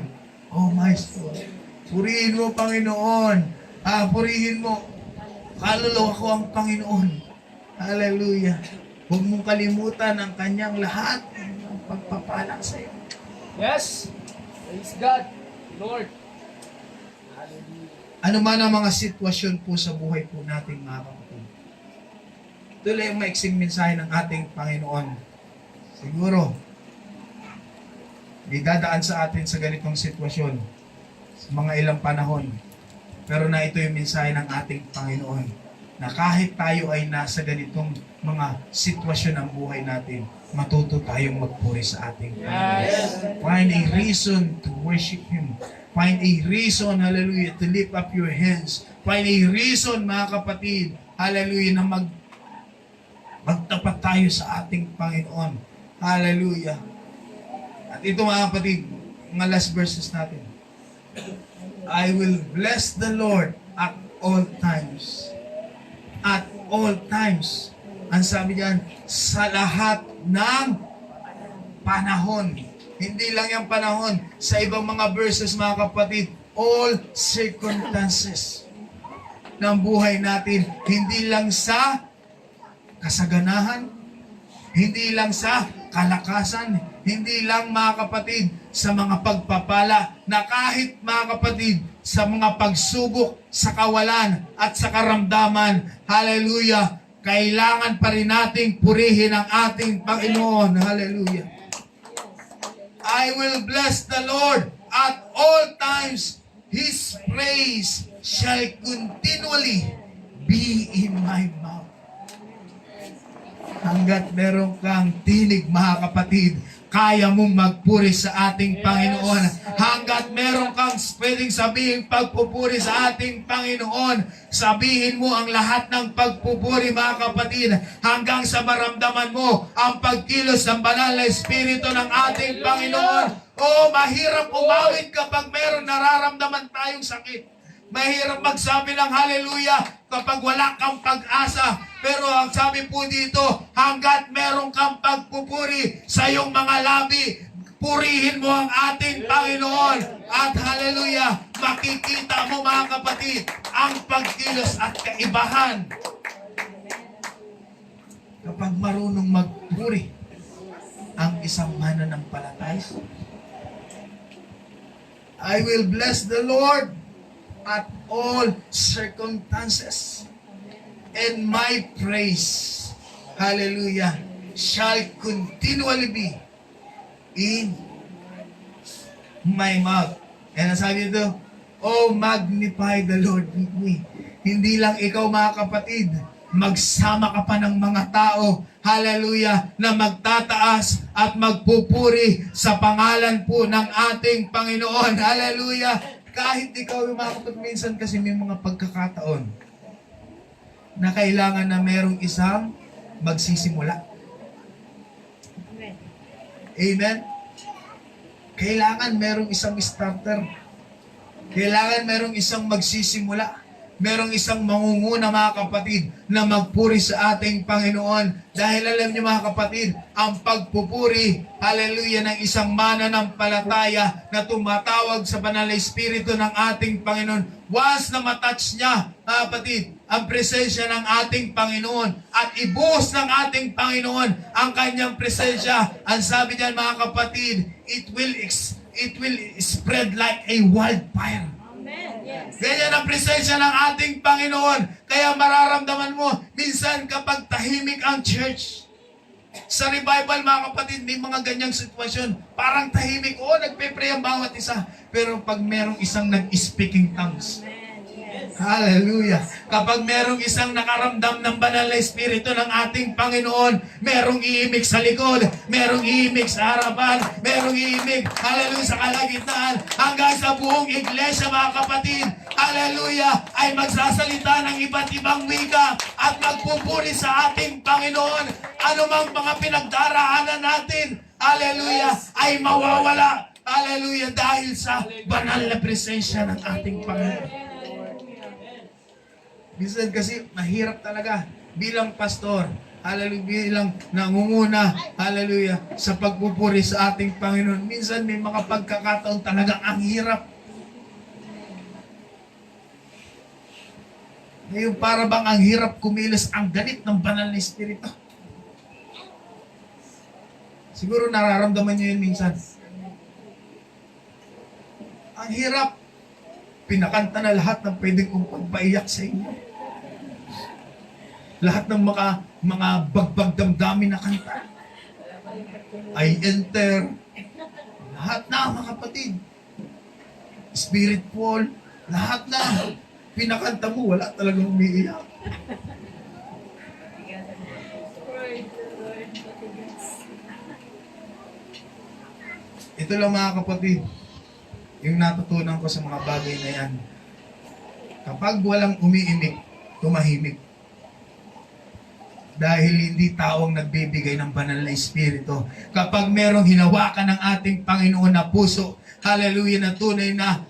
oh my soul. Purihin mo, Panginoon. Purihin mo. Kaluluwa ko ang Panginoon. Hallelujah. Huwag mong kalimutan ang kanyang lahat ng pagpapala sa iyo. Yes. Praise God. Lord. Ano man ang mga sitwasyon po sa buhay po natin, mga kapatid. Tuloy ang maiksing mensahe ng ating Panginoon. Siguro, idadaan sa atin sa ganitong sitwasyon sa mga ilang panahon. Pero na ito yung mensahe ng ating Panginoon na kahit tayo ay nasa ganitong mga sitwasyon ng buhay natin, matuto tayong magpuri sa ating Panginoon. Yes. Find a reason to worship Him. Find a reason, hallelujah, to lift up your hands. Find a reason, mga kapatid, hallelujah, na magtapat tayo sa ating Panginoon. Hallelujah. At ito, mga kapatid, mga last verses natin. I will bless the Lord at all times. At all times. Ang sabi diyan, sa lahat ng panahon. Hindi lang yung panahon. Sa ibang mga verses, mga kapatid, all circumstances ng buhay natin. Hindi lang sa kasaganahan, hindi lang sa kalakasan, hindi lang, mga kapatid, sa mga pagpapala, na kahit, mga kapatid, sa mga pagsubok, sa kawalan at sa karamdaman, hallelujah, kailangan pa rin nating purihin ang ating Panginoon. Hallelujah. I will bless the Lord at all times. His praise shall continually be in my mouth. Hanggat meron kang tinig, mga kapatid, kaya mong magpuri sa ating Panginoon. Hanggat meron kang pwedeng sabihin pagpupuri sa ating Panginoon, sabihin mo ang lahat ng pagpupuri, mga kapatid, hanggang sa maramdaman mo ang pagkilos ng banal na Espiritu ng ating Panginoon. Oh, mahirap umawit kapag meron nararamdaman tayong sakit. Mahirap magsabi ng hallelujah kapag wala kang pag-asa. Pero ang sabi po dito, hanggat meron kang pagpupuri sa iyong mga labi, purihin mo ang ating Panginoon. At hallelujah, makikita mo, mga kapatid, ang pagkilos at kaibahan. Kapag marunong magpuri ang isang mananampalataya. I will bless the Lord at all circumstances, and my praise, hallelujah, shall continually be in my mouth. And sabi dito, oh, magnify the Lord with me. Hindi lang ikaw, mga kapatid, magsama ka pa ng mga tao, hallelujah, na magtataas at magpupuri sa pangalan po ng ating Panginoon. Hallelujah. Kahit ikaw, yung mga kapatid, minsan kasi may mga pagkakataon na kailangan na merong isang magsisimula. Amen. Amen? Kailangan merong isang starter. Kailangan merong isang magsisimula. merong isang mangunguna mga kapatid na magpuri sa ating Panginoon. Dahil alam niyo mga kapatid, ang pagpupuri, hallelujah, ng isang mananampalataya na tumatawag sa banal na Espiritu ng ating Panginoon. Once na matouch niya, mga kapatid, ang presensya ng ating Panginoon at ibuhos ng ating Panginoon ang kanyang presensya, ang sabi niyan mga kapatid, it will spread like a wildfire. Amen. Yes. Ganyan ang presensya ng ating Panginoon. Kaya mararamdaman mo, minsan kapag tahimik ang church, sa revival mga kapatid, may mga ganyang sitwasyon. Parang tahimik, nagpe-pray ang bawat isa. Pero pag merong isang nag-speaking tongues, Amen. Yes. hallelujah. Kapag merong isang nakaramdam ng banal na Espiritu ng ating Panginoon, merong iimik sa likod, merong iimik sa harapan, merong iimik, hallelujah, sa kalagitnaan, hanggang sa buong iglesia mga kapatid, hallelujah, ay magsasalita ng iba't ibang wika at magpupuri sa ating Panginoon. Anumang mga pinagdaraanan natin, hallelujah, ay mawawala, hallelujah, dahil sa banal na presensya ng ating Panginoon. Minsan kasi mahirap talaga bilang pastor, hallelujah, bilang nangunguna, hallelujah, sa pagpupuri sa ating Panginoon. Minsan may mga pagkakataon talagang ang hirap. Ngayon para bang ang hirap kumilos ang galit ng banal na Espiritu. Siguro nararamdaman niyo yun minsan. Ang hirap. Pinakanta na lahat ng pwedeng kong pagpaiyak sa inyo. Lahat ng mga bagbag damdamin na kanta. I enter. Lahat na mga kapatid. Spiritual. Lahat na. Pinakanta mo, wala talagang umiiyak. Ito lang mga kapatid, yung natutunan ko sa mga bagay na yan. Kapag walang umiimik, tumahimik. Dahil hindi taong nagbibigay ng banal na Espiritu. Kapag merong hinawakan ng ating Panginoon na puso, hallelujah, na tunay na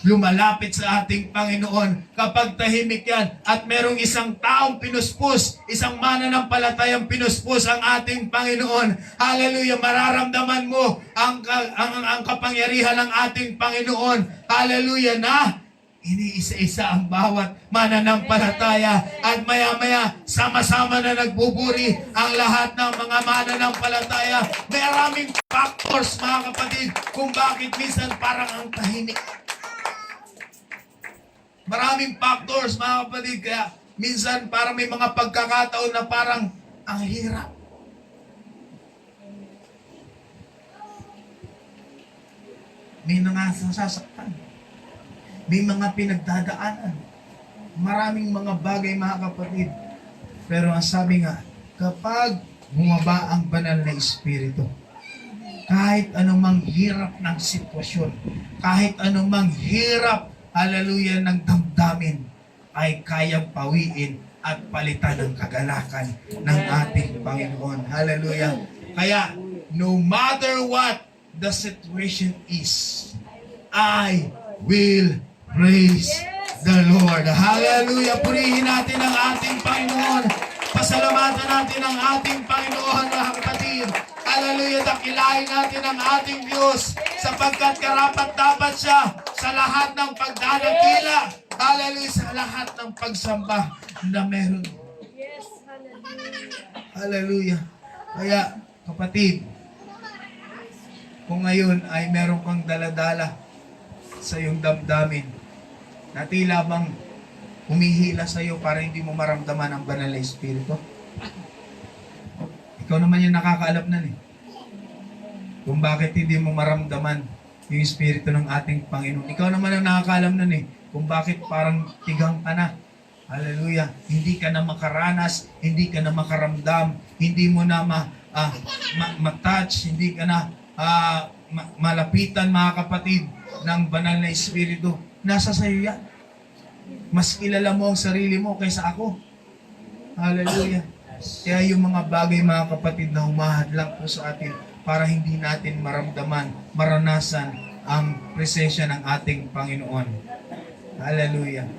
lumalapit sa ating Panginoon. Kapag tahimik yan at merong isang taong pinuspos, isang mananampalatayang pinuspos ang ating Panginoon, hallelujah, mararamdaman mo ang kapangyarihan ng ating Panginoon, hallelujah, na iniisa-isa ang bawat mananampalataya at maya-maya sama-sama na nagbuburi ang lahat ng mga mananampalataya. Maraming factors mga kapatid kung bakit minsan parang ang tahimik. Maraming factors mga kapatid kaya minsan parang may mga pagkakataon na parang ang hirap. May mga sasaktan. May mga pinagdadaanan. Maraming mga bagay mga kapatid. Pero ang sabi nga, kapag bumaba ang banal na Espiritu, kahit anumang hirap ng sitwasyon, kahit anumang hirap, hallelujah, ng damdamin, ay kayang pawiin at palitan ng kagalakan ng ating Panginoon. Hallelujah. Kaya, no matter what the situation is, I will praise the Lord. Hallelujah. Purihin natin ang ating Panginoon. Pasalamatan natin ang ating Panginoon, mga kapatid. Hallelujah. Dakilahin natin ang ating Diyos sapagkat karapat-dapat siya sa lahat ng pagdadakila. Hallelujah. Sa lahat ng pagsamba na meron. Yes. Hallelujah. Hallelujah. Kaya, kapatid, kung ngayon ay meron kang daladala sa iyong damdamin, na tila bang humihila sa iyo para hindi mo maramdaman ang banal na Espiritu. Ikaw naman yung nakakaalam nun eh. Kung bakit hindi mo maramdaman yung Espiritu ng ating Panginoon. Ikaw naman ang nakakaalam nun eh. Kung bakit parang tigang ka na. Hallelujah. Hindi ka na makaranas, hindi ka na makaramdam, hindi mo na ma-touch, hindi ka na malapitan mga kapatid ng banal na Espiritu. Nasa sayo yan. Mas kilala mo ang sarili mo kaysa ako. Hallelujah. Kaya yung mga bagay mga kapatid na humahadlang po sa atin para hindi natin maramdaman, maranasan ang presensya ng ating Panginoon. Hallelujah.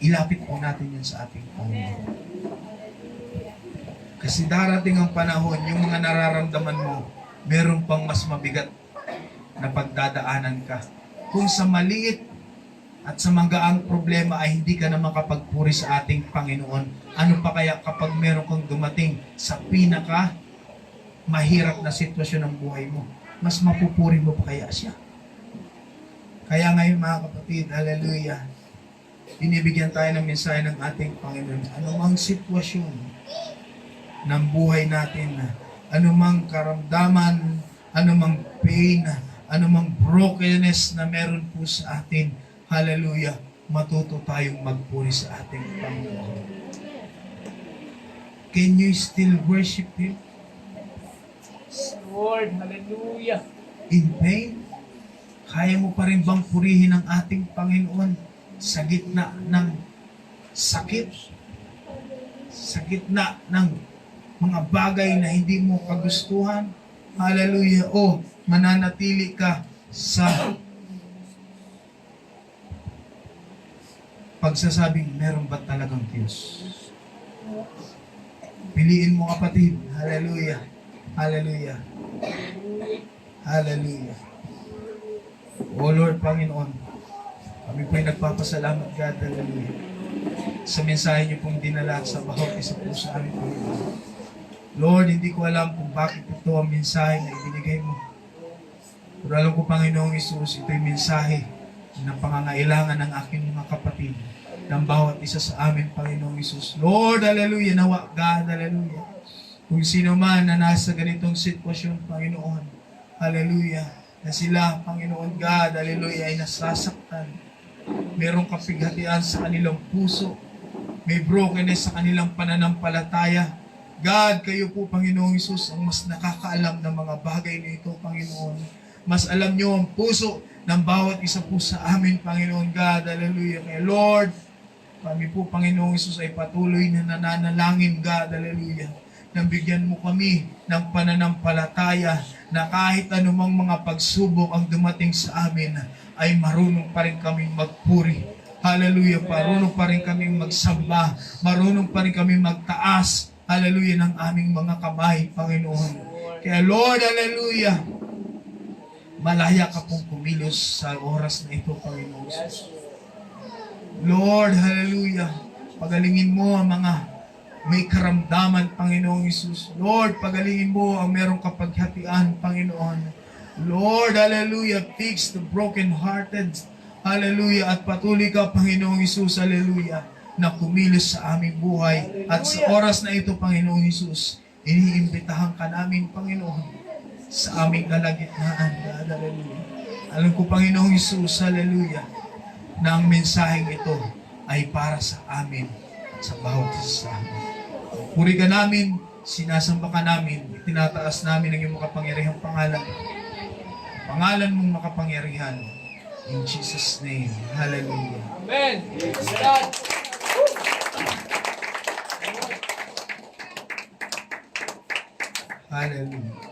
ilapit po natin yan sa ating Panginoon. Kasi darating ang panahon, yung mga nararamdaman mo, meron pang mas mabigat na pagdadaanan ka. Kung sa maliit at sa magaang problema ay hindi ka na makapagpuri sa ating Panginoon, ano pa kaya kapag meron kang dumating sa pinaka mahirap na sitwasyon ng buhay mo? Mas mapupuri mo pa kaya siya? Kaya ngayon mga kapatid, hallelujah, binibigyan tayo ng mensahe ng ating Panginoon. Anumang sitwasyon ng buhay natin, anumang karamdaman, anumang pain, anumang brokenness na meron po sa atin, hallelujah, matuto tayong magpuri sa ating Panginoon. Can you still worship Him Lord, hallelujah. in pain? Kaya mo pa rin bang purihin ang ating Panginoon sa gitna ng sakit? Sa gitna ng mga bagay na hindi mo kagustuhan? Hallelujah. O mananatili ka sa pagsasabing meron ba talagang Diyos? Piliin mo kapatid. Hallelujah. Hallelujah. Hallelujah. O Lord Panginoon, kami po'y nagpapasalamat God, hallelujah, sa mensahe niyo pong dinala sa bawat isa po sa amin, Panginoon. Lord, hindi ko alam kung bakit ito ang mensahe na ibinigay mo. Pero alam ko, Panginoong Isus, ito'y mensahe ng pangangailangan ng aking mga kapatid, ng bawat isa sa amin, Panginoong Isus. Lord, hallelujah, nawa God, hallelujah. Kung sino man na nasa ganitong sitwasyon, Panginoon, hallelujah, na sila, Panginoon God, hallelujah, ay nasasaktan. Merong kapighatian sa kanilang puso. May brokenness sa kanilang pananampalataya. God, kayo po, Panginoong Isus, ang mas nakakaalam ng mga bagay na ito, Panginoon. Mas alam niyo ang puso ng bawat isa po sa amin, Panginoon God, hallelujah. Kaya Lord, kami po, Panginoong Isus, ay patuloy na nananalangin, God, hallelujah, nang bigyan mo kami ng pananampalataya na kahit anumang mga pagsubok ang dumating sa amin, ay marunong pa rin kaming magpuri. Hallelujah, marunong pa rin kaming magsamba, marunong pa rin kaming magtaas, hallelujah, ng aming mga kamay, Panginoon. Kaya Lord, hallelujah, malaya ka pong kumilos sa oras na ito, Panginoon. Lord, hallelujah, pagalingin mo ang mga may karamdaman, Panginoong Isus. Lord, pagalingin mo ang merong kapaghatian, Panginoon. Lord, hallelujah, fix the broken-hearted, hallelujah, at patuloy ka, Panginoong Isus, hallelujah, na kumilos sa aming buhay. At sa oras na ito, Panginoong Isus, iniimbitahan ka namin, Panginoon, sa aming kalagitnaan, God, hallelujah. Alam ko, Panginoong Isus, hallelujah, na ang mensaheng ito ay para sa amin at sa bawat isa sa amin. Puri ka namin, sinasamba ka namin, itinataas namin ang iyong makapangyarihang pangalan. Pangalan mong makapangyarihan. In Jesus' name. Hallelujah. Amen. Praise God. Hallelujah.